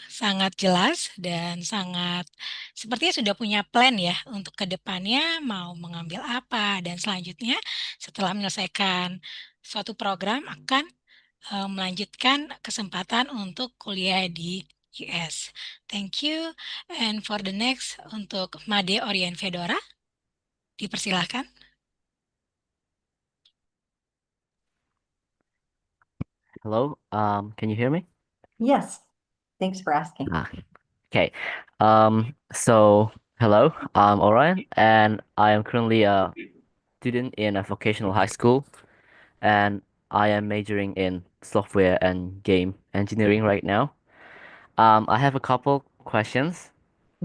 Sangat jelas dan sangat sepertinya sudah punya plan ya untuk ke depannya mau mengambil apa dan selanjutnya setelah menyelesaikan suatu program akan melanjutkan kesempatan untuk kuliah di US. Thank you. And for the next untuk Made Orien Fedora, dipersilahkan. Hello, can you hear me? Yes. Thanks for asking. Okay. So hello, I'm Orion, and I am currently a student in a vocational high school, and I am majoring in software and game engineering right now. I have a couple questions.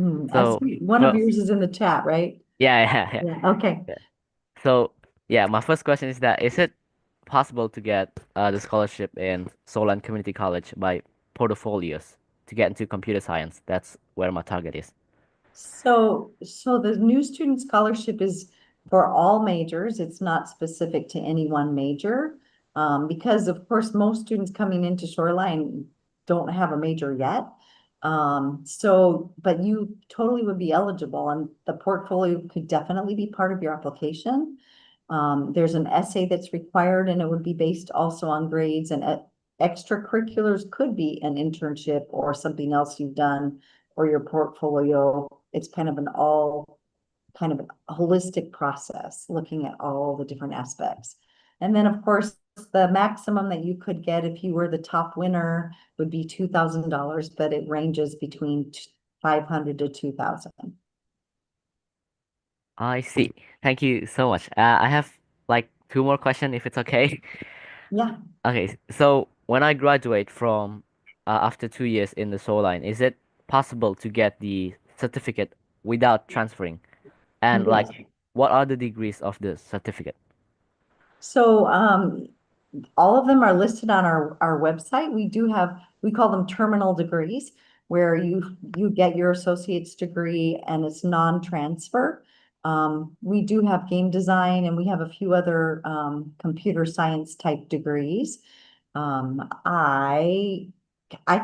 I see one of yours is in the chat, right? Yeah. Okay. Yeah. So yeah, my first question is that is it possible to get the scholarship in Shoreline Community College by portfolios to get into computer science? That's where my target is. So the new student scholarship is for all majors. It's not specific to any one major. Because of course, most students coming into Shoreline don't have a major yet. But you totally would be eligible, and the portfolio could definitely be part of your application. There's an essay that's required, and it would be based also on grades, and extracurriculars could be an internship or something else you've done or your portfolio. It's kind of a holistic process, looking at all the different aspects. And then of course, the maximum that you could get if you were the top winner would be $2,000, but it ranges between 500 to 2,000. I see. Thank you so much. I have like two more questions if it's okay. Yeah. Okay, so when I graduate from after 2 years in the Shoreline, is it possible to get the certificate without transferring? And Yes. like, what are the degrees of the certificate? So all of them are listed on our website. We call them terminal degrees, where you get your associate's degree and it's non-transfer. We do have game design, and we have a few other computer science type degrees. I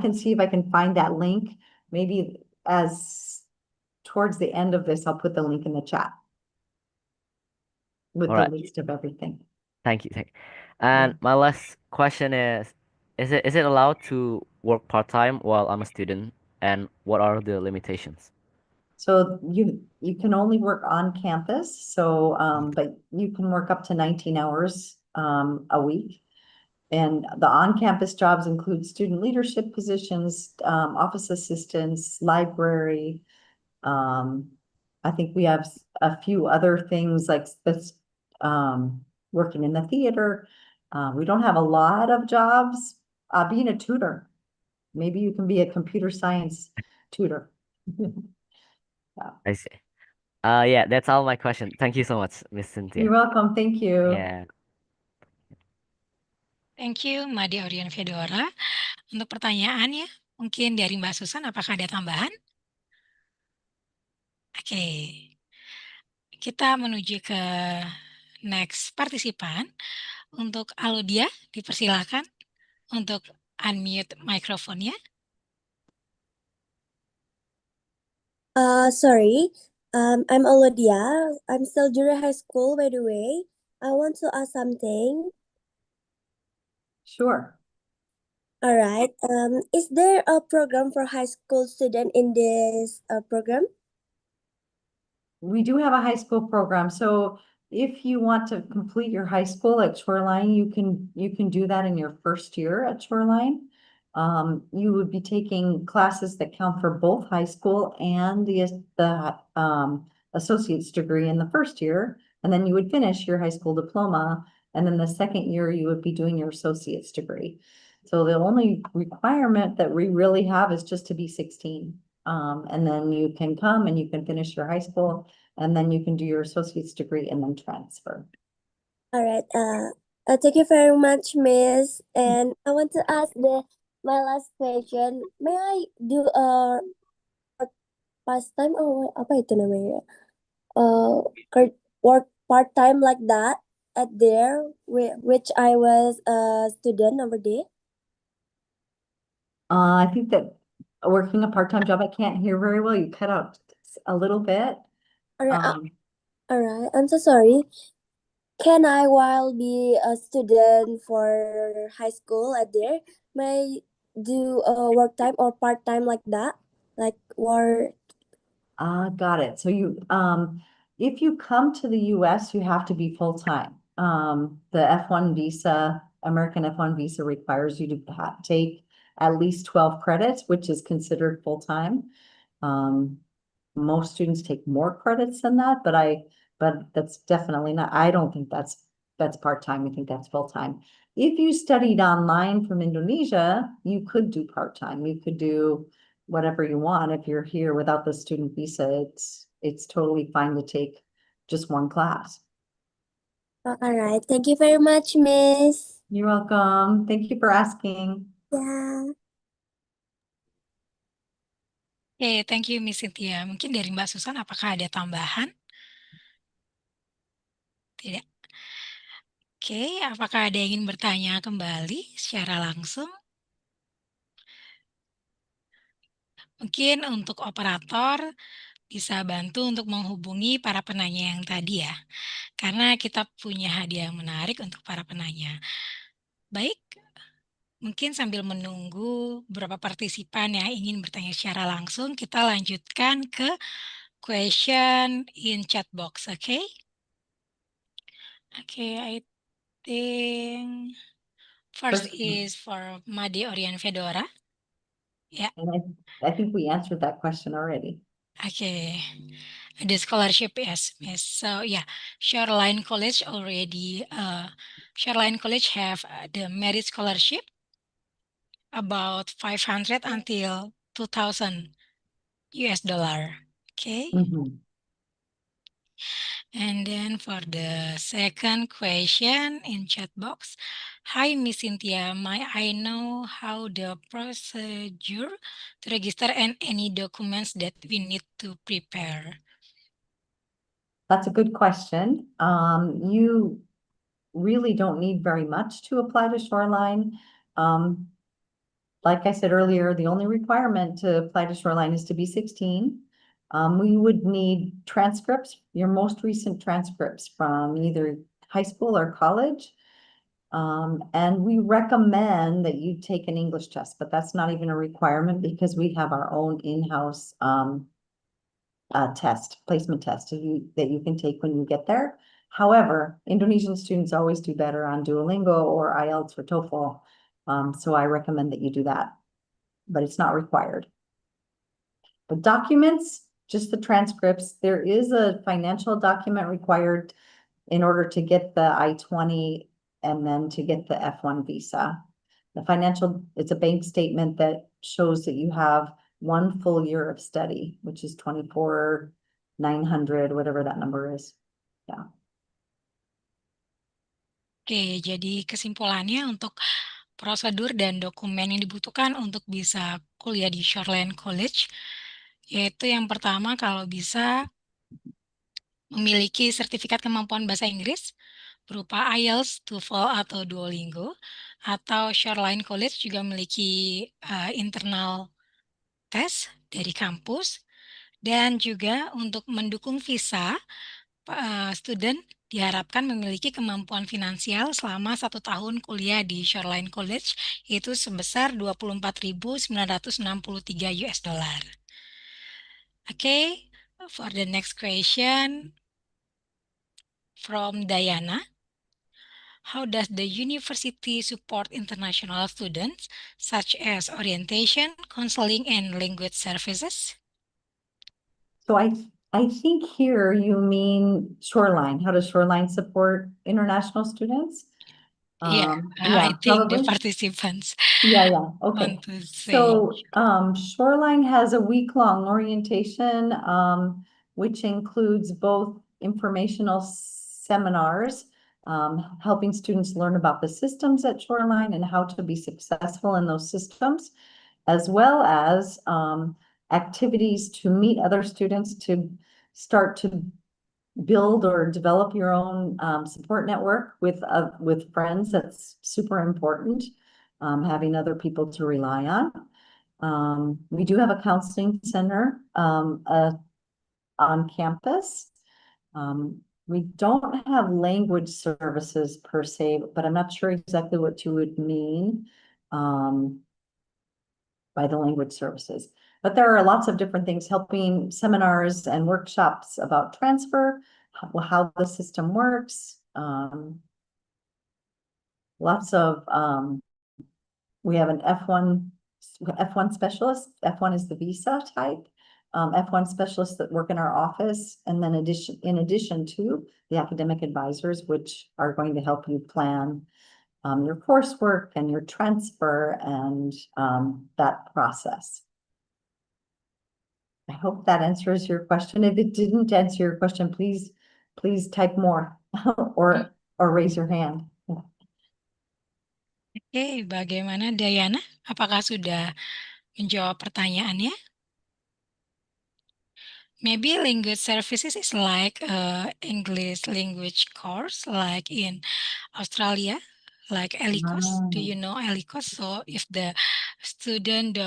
can see if I can find that link. Maybe as towards the end of this, I'll put the link in the chat with the list of everything. Thank you. Thank you. And my last question is it allowed to work part-time while I'm a student? And what are the limitations? So you can only work on campus, so but you can work up to 19 hours a week. And the on-campus jobs include student leadership positions, office assistants, library. I think we have a few other things like this, working in the theater. We don't have a lot of jobs. Being a tutor, maybe you can be a computer science tutor. Yeah. I see. Yeah, that's all my question. Thank you so much, Miss You're Cynthia. welcome. Thank you. Yeah. Thank you, Made Orion Fedora. Untuk pertanyaannya, mungkin dari Mbak Susan, apakah ada tambahan? Oke, kita menuju ke next partisipan. Untuk Alodia, dipersilakan untuk unmute mikrofonnya. Sorry, I'm Olodia. I'm still junior high school, by the way. I want to ask something. Sure. All right. Is there a program for high school student in this program? We do have a high school program, so if you want to complete your high school at Shoreline, you can do that in your first year at Shoreline. You would be taking classes that count for both high school and the associate's degree in the first year, and then you would finish your high school diploma, and then the second year you would be doing your associate's degree. So the only requirement that we really have is just to be 16. And then you can come and you can finish your high school, and then you can do your associate's degree and then transfer. All right. Thank you very much, Miss. And I want to ask my last question. May I do a pastime or apa itu namanya? Work part time like that at there, which I was a student over there. I think that working a part-time job, I can't hear very well. You cut out a little bit. All right. Um, All right. I'm so sorry. Can I, while be a student for high school at there, may do a work time or part time like that, like work? Got it. So if you come to the US, you have to be full-time. The F1 visa, American F1 visa requires you to take at least 12 credits, which is considered full-time. Most students take more credits than that, but that's definitely not, I don't think that's part-time. I think that's full-time. If you studied online from Indonesia, you could do part-time. You could do whatever you want. If you're here without the student visa, it's totally fine to take just one class. All right. Thank you very much, Miss. You're welcome. Thank you for asking. Yeah. Oke, thank you Miss Cynthia. Mungkin dari Mbak Susan, apakah ada tambahan? Tidak. Oke, apakah ada yang ingin bertanya kembali secara langsung? Mungkin untuk operator bisa bantu untuk menghubungi para penanya yang tadi ya, karena kita punya hadiah yang menarik untuk para penanya. Baik, mungkin sambil menunggu beberapa partisipan yang ingin bertanya secara langsung, kita lanjutkan ke question in chat box, okay? Okay, I think first is for Made Orion Fedora. Yeah. And I think we answered that question already. Okay. The scholarship, yes, miss. So yeah, Shoreline College already, Shoreline College have the merit scholarship about 500 until 2000 US dollar. Okay. Mhm. And then for the second question in chat box, hi Miss Cynthia, may I know how the procedure to register and any documents that we need to prepare? That's a good question. You really don't need very much to apply to Shoreline. Like I said earlier, the only requirement to apply to Shoreline is to be 16. We would need transcripts, your most recent transcripts from either high school or college. And we recommend that you take an English test, but that's not even a requirement because we have our own in-house placement test that you can take when you get there. However, Indonesian students always do better on Duolingo or IELTS or TOEFL. So I recommend that you do that, but it's not required. The documents, just the transcripts, there is a financial document required in order to get the I-20 and then to get the F1 visa. The financial, it's a bank statement that shows that you have 1 full year of study, which is 24,900, whatever that number is. Yeah. Oke, jadi kesimpulannya untuk prosedur dan dokumen yang dibutuhkan untuk bisa kuliah di Shoreline College, yaitu yang pertama kalau bisa memiliki sertifikat kemampuan bahasa Inggris berupa IELTS, TOEFL, atau Duolingo, atau Shoreline College juga memiliki internal test dari kampus, dan juga untuk mendukung visa, student diharapkan memiliki kemampuan finansial selama 1 tahun kuliah di Shoreline College, yaitu sebesar 24.963 US dollar. Okay, for the next question from Diana. How does the university support international students, such as orientation, counseling, and language services? So I think here you mean Shoreline. How does Shoreline support international students? Yeah, Yeah, I think the probably. participants Yeah, okay. want to say. So, Shoreline has a week-long orientation, which includes both informational seminars, helping students learn about the systems at Shoreline and how to be successful in those systems, as well as activities to meet other students to start to build or develop your own support network with friends. That's super important, having other people to rely on. We do have a counseling center on campus. We don't have language services per se, but I'm not sure exactly what you would mean by the language services. But there are lots of different things, helping seminars and workshops about transfer, how the system works. Lots of, we have an F1 specialist. F1 is the visa type. F1 specialists that work in our office, and then in addition to the academic advisors, which are going to help you plan your coursework and your transfer and that process. I hope that answers your question. If it didn't answer your question, please type more or raise your hand. Oke, bagaimana Diana? Apakah sudah menjawab pertanyaannya? Maybe language services is like English language course, like in Australia, like ELICOS. Do you know ELICOS? So if the student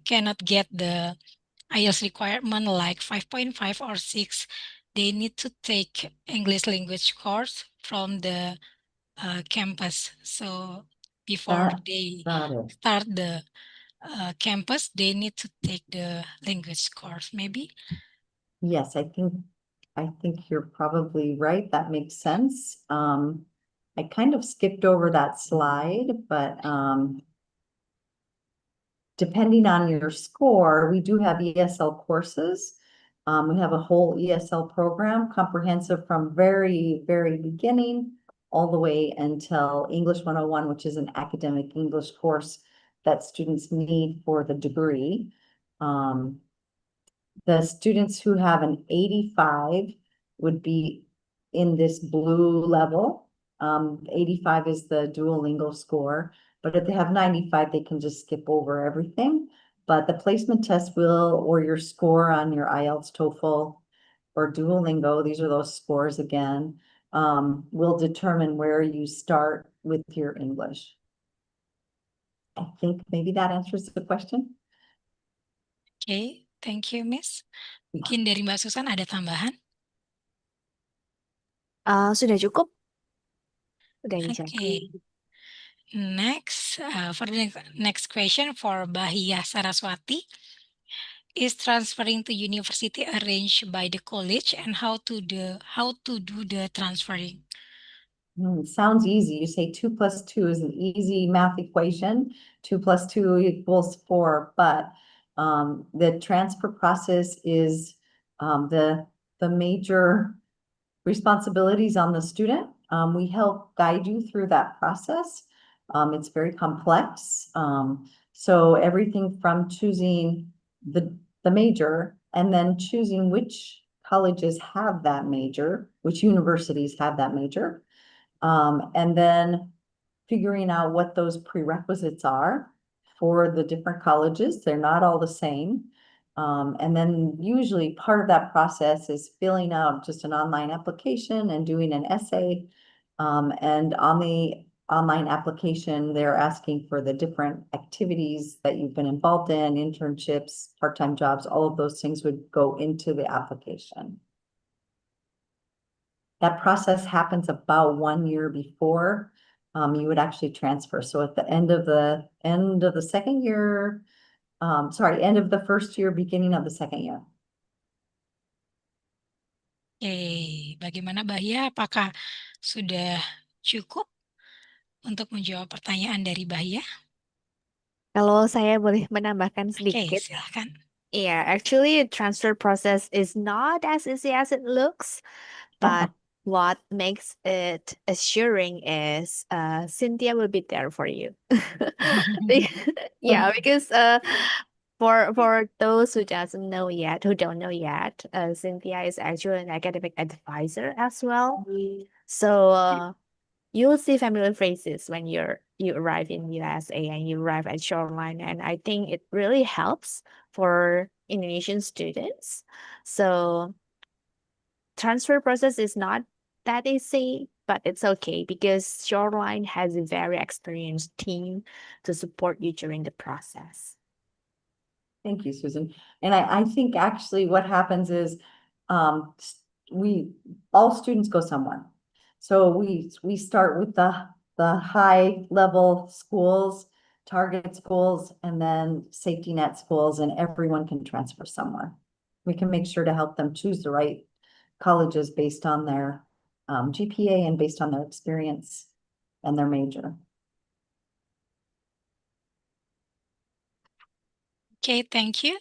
cannot get the IELTS requirement like 5.5 or 6, they need to take English language course from the campus. So before they start the campus, they need to take the language course, maybe. Yes, I think you're probably right. That makes sense. I kind of skipped over that slide, but depending on your score, we do have ESL courses. We have a whole ESL program, comprehensive from very, very beginning all the way until English 101, which is an academic English course that students need for the degree. The students who have an 85 would be in this blue level. 85 is the Duolingo score, but if they have 95, they can just skip over everything. But the placement test will, or your score on your IELTS, TOEFL, or Duolingo, these are those scores again, will determine where you start with your English. I think maybe that answers the question. Okay, thank you, Miss. Mungkin dari Mbak Susan ada tambahan? Sudah cukup? Udah bisa. Okay. For the next question for Bahia Saraswati, is transferring to university arranged by the college, and how to do the transferring? Sounds easy. You say 2 plus 2 is an easy math equation. 2 plus 2 equals 4, but the transfer process is the major responsibilities on the student. We help guide you through that process. It's very complex. So everything from choosing the major and then choosing which colleges have that major, which universities have that major, and then figuring out what those prerequisites are for the different colleges. They're not all the same. And then usually part of that process is filling out just an online application and doing an essay. And on the online application, they're asking for the different activities that you've been involved in, internships, part-time jobs, all of those things would go into the application. That process happens about 1 year before you would actually transfer. So at the end of the second year, end of the first year, beginning of the second year. Oke, bagaimana Bahia? Apakah sudah cukup untuk menjawab pertanyaan dari Bahia? Kalau saya boleh menambahkan Oke, sedikit. silahkan. Yeah, actually, transfer process is not as easy as it looks, but what makes it assuring is Cynthia will be there for you. Yeah, because for those who don't know yet, Cynthia is actually an academic advisor as well. So you will see familiar phrases when you arrive in USA and you arrive at Shoreline, and I think it really helps for Indonesian students. So transfer process is not that easy, but it's okay because Shoreline has a very experienced team to support you during the process. Thank you, Susan. And I think actually what happens is all students go somewhere. So we start with the high level schools, target schools, and then safety net schools, and everyone can transfer somewhere. We can make sure to help them choose the right colleges based on their GPA and based on their experience and their major. Okay, thank you.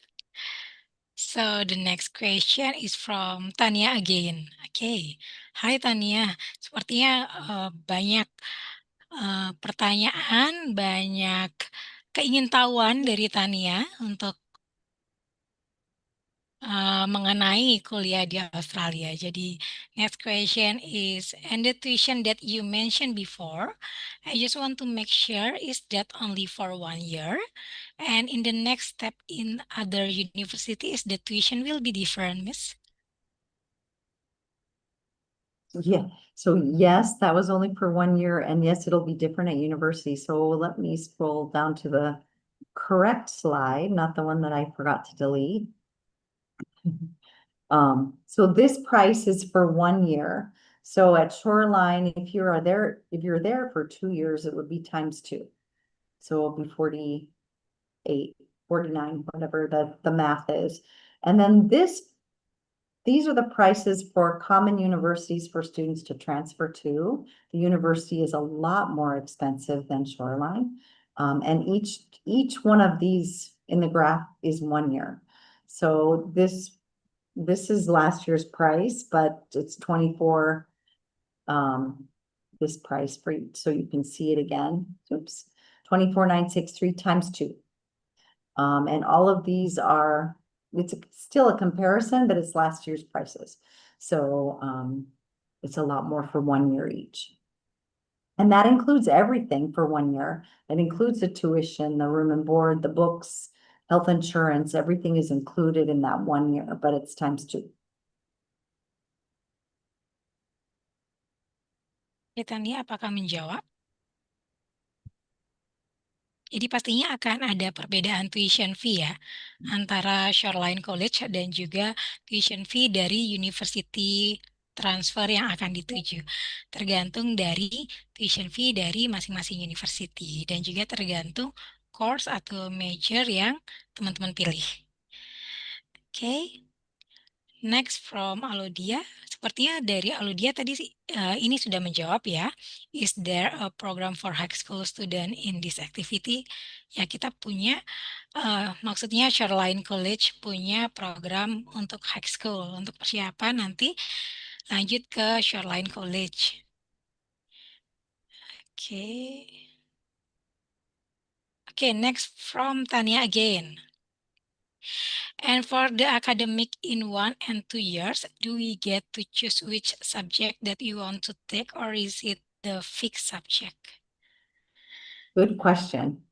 So the next question is from Tania again. Okay, Hai Tania. Sepertinya banyak pertanyaan, banyak keingintahuan dari Tania untuk mengenai kuliah di Australia. Jadi next question is, and the tuition that you mentioned before, I just want to make sure, is that only for 1 year? And in the next step in other universities, the tuition will be different, Miss? Yeah, so yes, that was only for 1 year, and yes, it'll be different at university. So let me scroll down to the correct slide, not the one that I forgot to delete. So this price is for 1 year. So at Shoreline, if you're there for 2 years, it would be times 2. So it'll be 48, 49, whatever the math is. And then these are the prices for common universities for students to transfer to. The university is a lot more expensive than Shoreline. And each one of these in the graph is 1 year. So this is last year's price, but it's 24, this price for each, so you can see it again. Oops, 24,963 times 2. And all of these are, it's still a comparison, but it's last year's prices. So it's a lot more for 1 year each. And that includes everything for 1 year. It includes the tuition, the room and board, the books, health insurance, everything is included in that 1 year, but it's times 2. Ya, Tania, apakah menjawab? Jadi pastinya akan ada perbedaan tuition fee ya antara Shoreline College dan juga tuition fee dari university transfer yang akan dituju. Tergantung dari tuition fee dari masing-masing university dan juga tergantung course atau major yang teman-teman pilih. Oke. Next from Alodia. Sepertinya dari Alodia tadi ini sudah menjawab ya. Is there a program for high school student in this activity? Ya, kita punya maksudnya Shoreline College punya program untuk high school, untuk persiapan nanti lanjut ke Shoreline College. Oke. Oke, next from Tania again. And for the academic in 1 and 2 years, do we get to choose which subject that you want to take, or is it the fixed subject? Good question.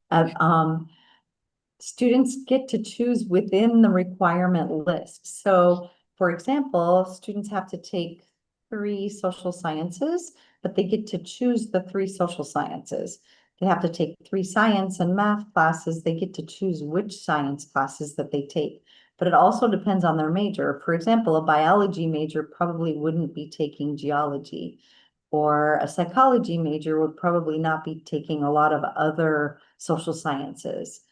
Students get to choose within the requirement list. So, for example, students have to take 3 social sciences, but they get to choose the 3 social sciences. They have to take 3 science and math classes. They get to choose which science classes that they take. But it also depends on their major. For example, a biology major probably wouldn't be taking geology, or a psychology major would probably not be taking a lot of other social sciences.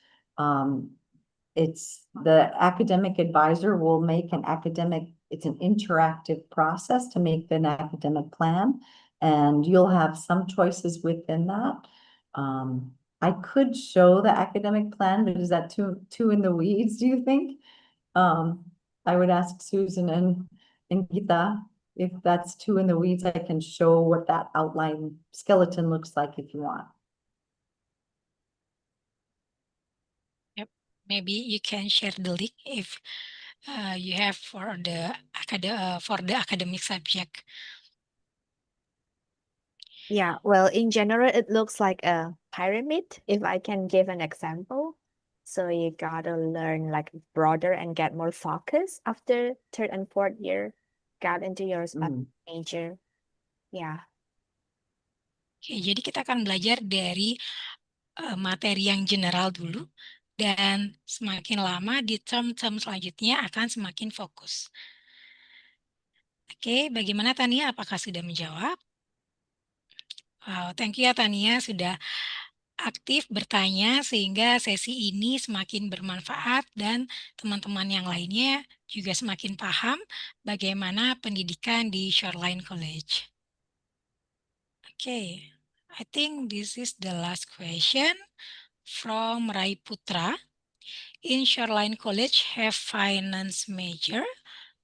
It's the academic advisor will make it's an interactive process to make an academic plan, and you'll have some choices within that. I could show the academic plan, but is that too in the weeds, do you think? I would ask Susan and Gita if that's too in the weeds. I can show what that outline skeleton looks like if you want. Yep. Maybe you can share the link if you have for the academic subject. Yeah, well, in general, it looks like a pyramid, if I can give an example. So you gotta learn like broader and get more focus after third and fourth year, got into your major. Yeah. Oke, jadi kita akan belajar dari materi yang general dulu, dan semakin lama di term-term selanjutnya akan semakin fokus. Oke, bagaimana Tania? Apakah sudah menjawab? Wow, thank you ya Tania sudah aktif bertanya sehingga sesi ini semakin bermanfaat dan teman-teman yang lainnya juga semakin paham bagaimana pendidikan di Shoreline College. Okay, I think this is the last question from Rai Putra. In Shoreline College have finance major,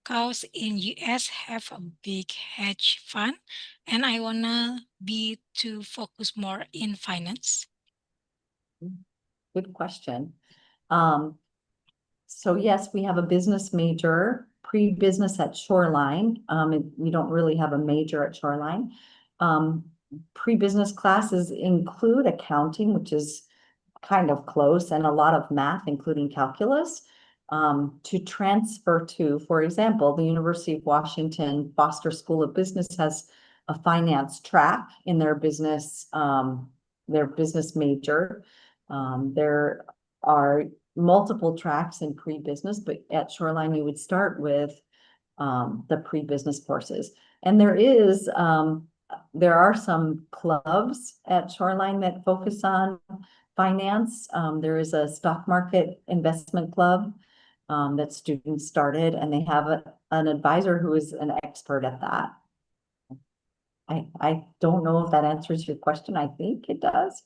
cause in US have a big hedge fund, and I wanna be to focus more in finance. Good question. So yes, we have a business major, pre-business at Shoreline. We don't really have a major at Shoreline. Pre-business classes include accounting, which is kind of close, and a lot of math, including calculus. To transfer to, for example, the University of Washington Foster School of Business has a finance track in their business major. There are multiple tracks in pre-business, but at Shoreline, you would start with the pre-business courses. And there are some clubs at Shoreline that focus on finance. There is a stock market investment club that students started, and they have an advisor who is an expert at that. I don't know if that answers your question. I think it does.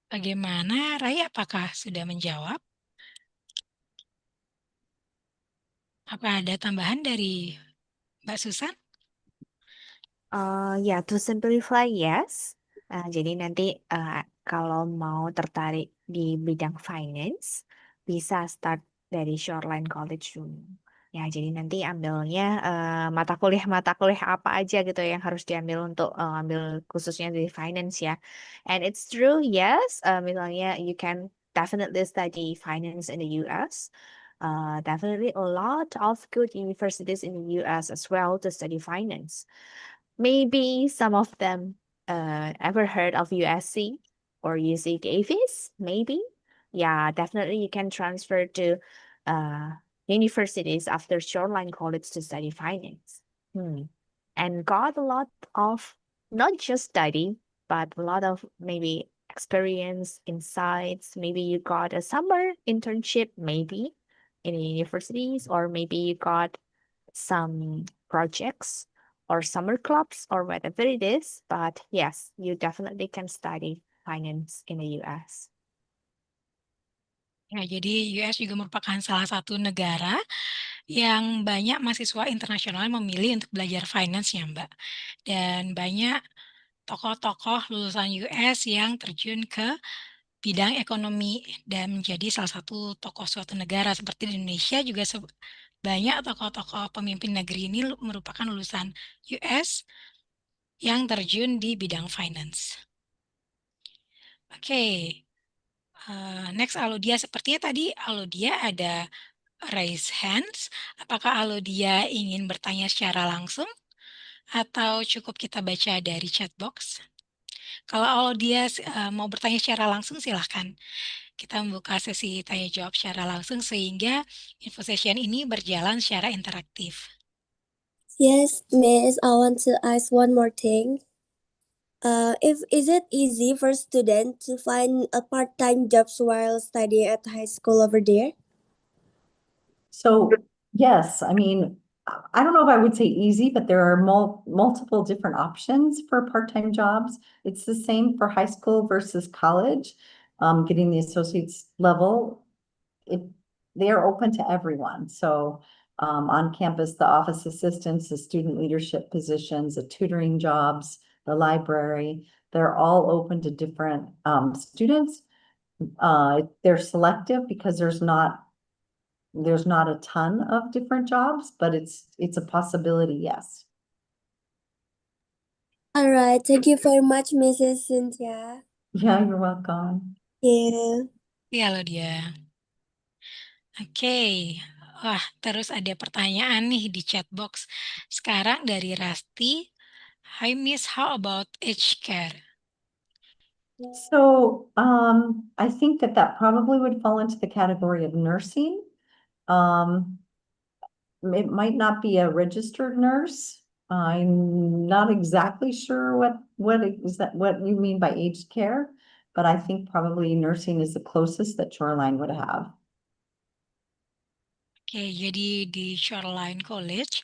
Bagaimana, Rai? Apakah sudah menjawab? Apa ada tambahan dari Mbak Susan? Ya, to simplify, yes. Jadi nanti kalau mau tertarik di bidang finance, bisa start dari Shoreline College dulu. Ya, jadi nanti ambilnya mata kuliah apa aja gitu yang harus diambil untuk ambil khususnya di finance ya. And it's true, yes. Misalnya you can definitely study finance in the US. Definitely a lot of good universities in the US as well to study finance. Maybe some of them ever heard of USC or UC Davis, maybe. Yeah, definitely you can transfer to universities after Shoreline College to study finance. And got a lot of not just study, but a lot of maybe experience, insights. Maybe you got a summer internship, maybe in universities, or maybe you got some projects or summer clubs or whatever it is. But yes, you definitely can study finance in the US. Ya, jadi US juga merupakan salah satu negara yang banyak mahasiswa internasional memilih untuk belajar finance ya, Mbak. Dan banyak tokoh-tokoh lulusan US yang terjun ke bidang ekonomi dan menjadi salah satu tokoh suatu negara. Seperti di Indonesia juga banyak tokoh-tokoh pemimpin negeri ini merupakan lulusan US yang terjun di bidang finance. Oke, next Alodia. Sepertinya tadi Alodia ada raise hands. Apakah Alodia ingin bertanya secara langsung atau cukup kita baca dari chat box? Kalau Alodia mau bertanya secara langsung silahkan. Kita membuka sesi tanya jawab secara langsung sehingga info session ini berjalan secara interaktif. Yes, Miss, I want to ask one more thing. Is it easy for students to find a part-time jobs while studying at high school over there? So, yes, I mean, I don't know if I would say easy, but there are multiple different options for part-time jobs. It's the same for high school versus college. Getting the associate's level, they are open to everyone. So, on campus, the office assistants, the student leadership positions, the tutoring jobs, the library, they're all open to different students. They're selective because there's not a ton of different jobs, but it's a possibility, yes. All right, thank you very much, Mrs. Cynthia. Yeah, you're welcome. Yeah. Ya, loh dia. Oke. Wah, terus ada pertanyaan nih di chat box. Sekarang dari Rasti. Hi Miss, how about aged care? So, I think that probably would fall into the category of nursing. It might not be a registered nurse. I'm not exactly sure what you mean by aged care, but I think probably nursing is the closest that Shoreline would have. Oke, jadi di Shoreline College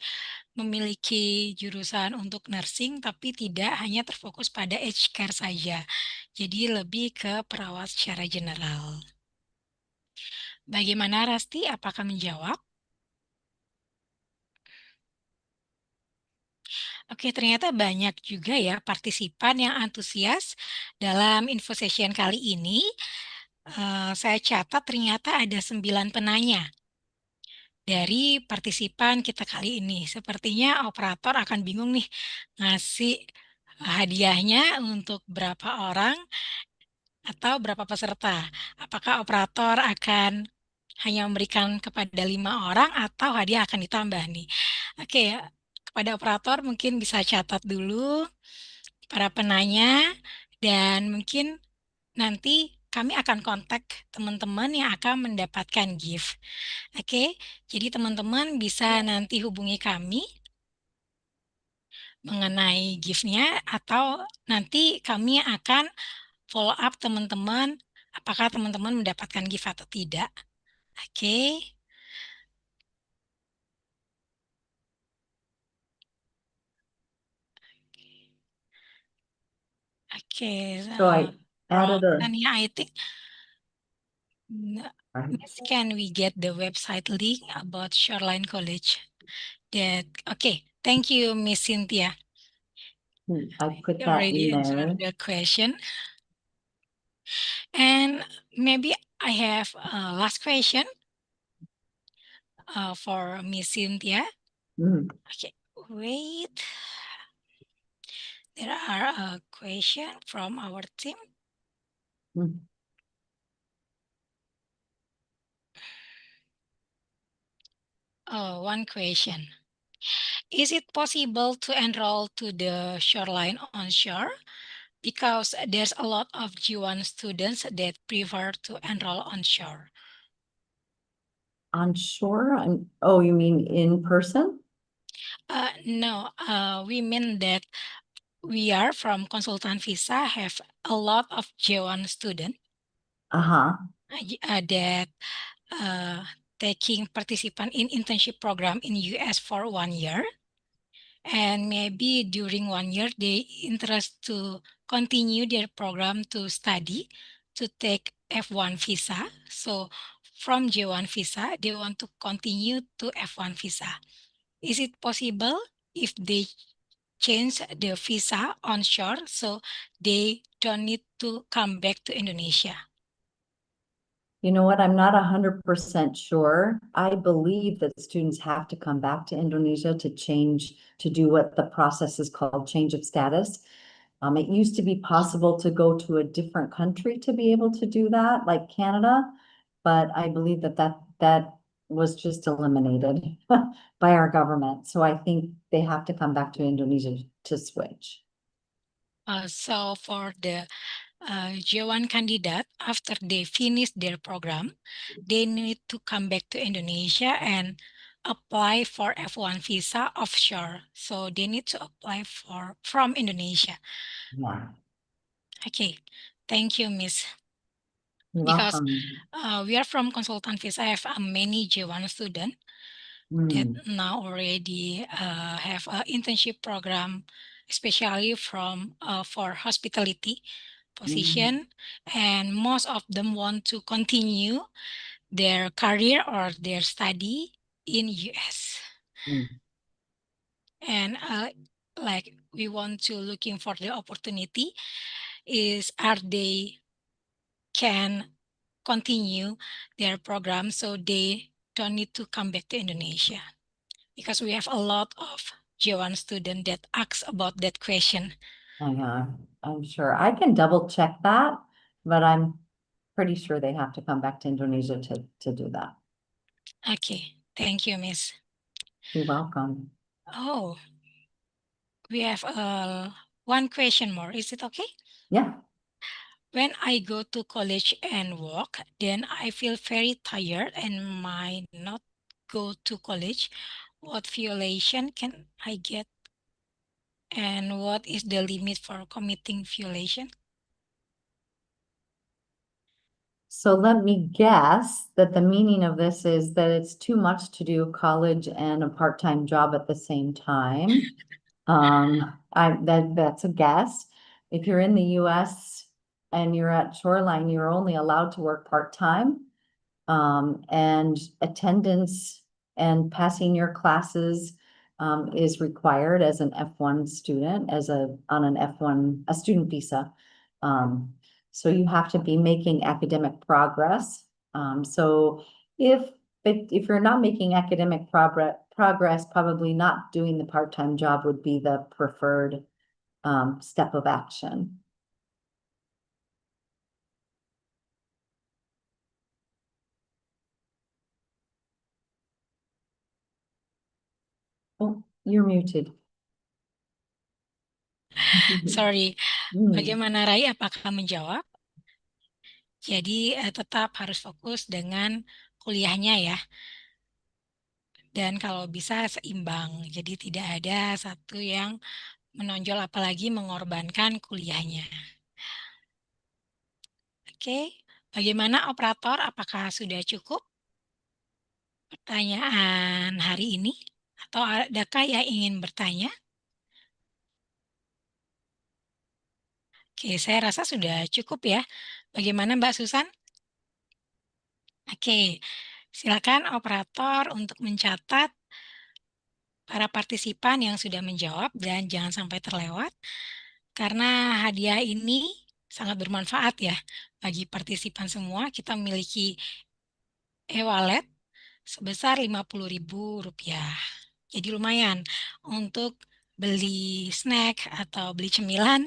memiliki jurusan untuk nursing, tapi tidak hanya terfokus pada aged care saja. Jadi lebih ke perawat secara general. Bagaimana Rasti? Apakah menjawab? Oke, ternyata banyak juga ya partisipan yang antusias dalam info session kali ini. Saya catat ternyata ada 9 penanya dari partisipan kita kali ini. Sepertinya operator akan bingung nih ngasih hadiahnya untuk berapa orang atau berapa peserta. Apakah operator akan hanya memberikan kepada 5 orang atau hadiah akan ditambah nih? Oke, kepada operator mungkin bisa catat dulu para penanya dan mungkin nanti kami akan kontak teman-teman yang akan mendapatkan gift. Oke, jadi teman-teman bisa nanti hubungi kami mengenai gift-nya atau nanti kami akan follow up teman-teman apakah teman-teman mendapatkan gift atau tidak. Oke. Oke, So I added Tania, I think, Miss, can we get the website link about Shoreline College? Okay, thank you, Miss Cynthia. I put You that already in there. answered the question. And maybe I have a last question for Miss Cynthia. Okay, wait. There are a question from our team. Oh, one question. Is it possible to enroll to the Shoreline onshore? Because there's a lot of G1 students that prefer to enroll onshore. On shore? Oh, you mean in person? No, we mean that we are from consultant visa have a lot of J1 student Uh-huh. that taking participant in internship program in US for 1 year, and maybe during 1 year they interest to continue their program to study to take F1 visa. So from J1 visa they want to continue to F1 visa. Is it possible if they change the visa onshore so they don't need to come back to Indonesia? You know what? I'm not 100% sure. I believe that students have to come back to Indonesia to do what the process is called change of status. It used to be possible to go to a different country to be able to do that, like Canada, but I believe that was just eliminated by our government. So I think they have to come back to Indonesia to switch. So for the J1 candidate, after they finish their program, they need to come back to Indonesia and apply for F1 visa offshore. So they need to apply from Indonesia. Yeah, Okay, thank you, Miss. you're Because welcome. we are from consultant visa, I have many J1 student that now already have an internship program, especially from for hospitality position, and most of them want to continue their career or their study in US. Mm. And like we want to looking for the opportunity is are they can continue their program so they don't need to come back to Indonesia, because we have a lot of J1 student that asks about that question. Yeah, I'm sure. I can double check that, but I'm pretty sure they have to come back to Indonesia to do that. Okay, thank you, Miss. You're welcome. Oh, we have one question more. Is it okay? Yeah. When I go to college and work, then I feel very tired and might not go to college. What violation can I get? And what is the limit for committing violation? So let me guess that the meaning of this is that it's too much to do college and a part-time job at the same time. That's a guess. If you're in the US and you're at Shoreline, you're only allowed to work part-time. And attendance and passing your classes is required as an F1 student, on an F1, a student visa. So you have to be making academic progress. So if you're not making academic progress, probably not doing the part-time job would be the preferred step of action. Oh, you're muted. Sorry, Hmm. bagaimana Rai? Apakah menjawab? Jadi tetap harus fokus dengan kuliahnya ya. Dan kalau bisa seimbang. Jadi tidak ada satu yang menonjol apalagi mengorbankan kuliahnya. Oke, bagaimana operator? Apakah sudah cukup pertanyaan hari ini? Atau adakah yang ingin bertanya? Oke, saya rasa sudah cukup ya. Bagaimana Mbak Susan? Oke, silakan operator untuk mencatat para partisipan yang sudah menjawab dan jangan sampai terlewat karena hadiah ini sangat bermanfaat ya bagi partisipan semua. Kita memiliki e-wallet sebesar Rp50.000. Jadi lumayan untuk beli snack atau beli cemilan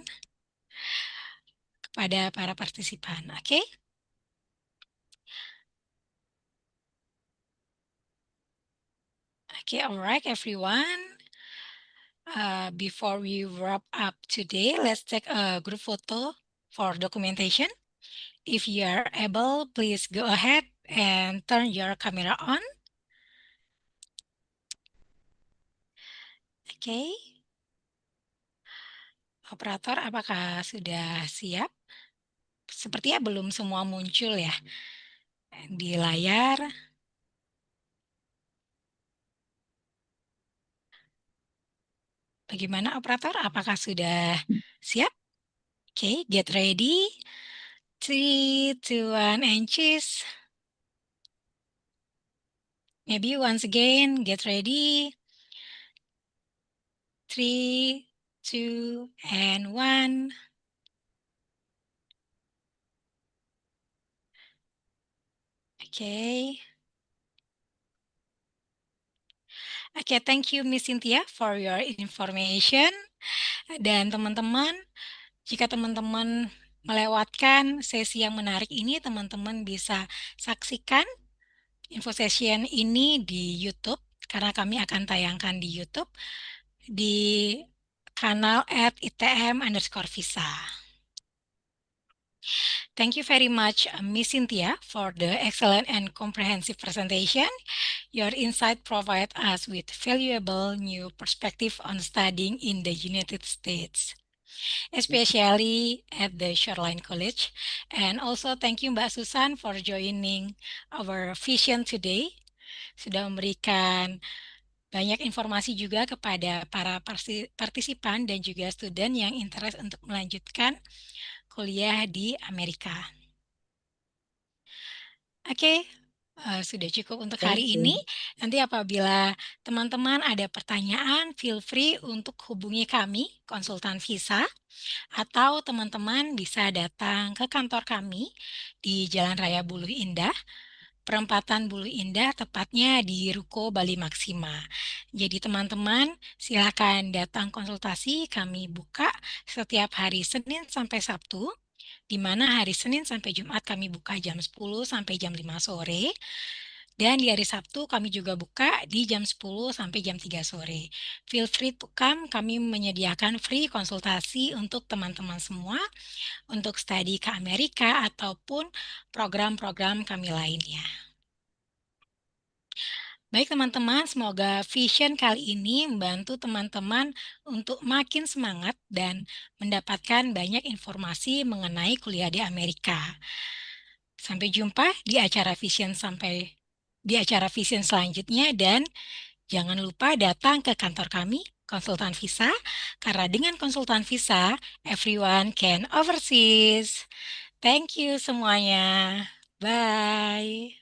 kepada para partisipan. Oke? Okay, all right, everyone. Before we wrap up today, let's take a group photo for documentation. If you are able, please go ahead and turn your camera on. Oke. Operator, apakah sudah siap? Sepertinya belum semua muncul ya di layar. Bagaimana operator? Apakah sudah siap? Oke, get ready. 3, 2, 1, and choose. Maybe once again, get ready. 3, 2, and 1. Okay. Okay, thank you Miss Cynthia for your information. Dan teman-teman, jika teman-teman melewatkan sesi yang menarik ini, teman-teman bisa saksikan info session ini di YouTube karena kami akan tayangkan di YouTube di kanal @itm_visa. Thank you very much, Miss Cynthia, for the excellent and comprehensive presentation. Your insight provide us with valuable new perspective on studying in the United States, especially at the Shoreline College. And also thank you Mbak Susan for joining our vision today. Sudah memberikan banyak informasi juga kepada para partisipan dan juga student yang interest untuk melanjutkan kuliah di Amerika. Oke, sudah cukup untuk Thank hari you. ini. Nanti apabila teman-teman ada pertanyaan, feel free untuk hubungi kami, konsultan visa, atau teman-teman bisa datang ke kantor kami di Jalan Raya Buluh Indah, Perempatan Buluh Indah, tepatnya di Ruko Bali Maksima. Jadi teman-teman silakan datang konsultasi, kami buka setiap hari Senin sampai Sabtu, di mana hari Senin sampai Jumat kami buka jam 10 sampai jam 5 sore. Dan di hari Sabtu kami juga buka di jam 10 sampai jam 3 sore. Feel free to come, kami menyediakan free konsultasi untuk teman-teman semua untuk studi ke Amerika ataupun program-program kami lainnya. Baik teman-teman, semoga vision kali ini membantu teman-teman untuk makin semangat dan mendapatkan banyak informasi mengenai kuliah di Amerika. Sampai jumpa di acara vision selanjutnya dan jangan lupa datang ke kantor kami, konsultan visa, karena dengan konsultan visa, everyone can overseas. Thank you semuanya. Bye.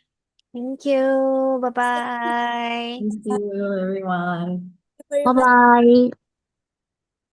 Thank you. Bye-bye. Thank you, everyone. Very much. Bye-bye.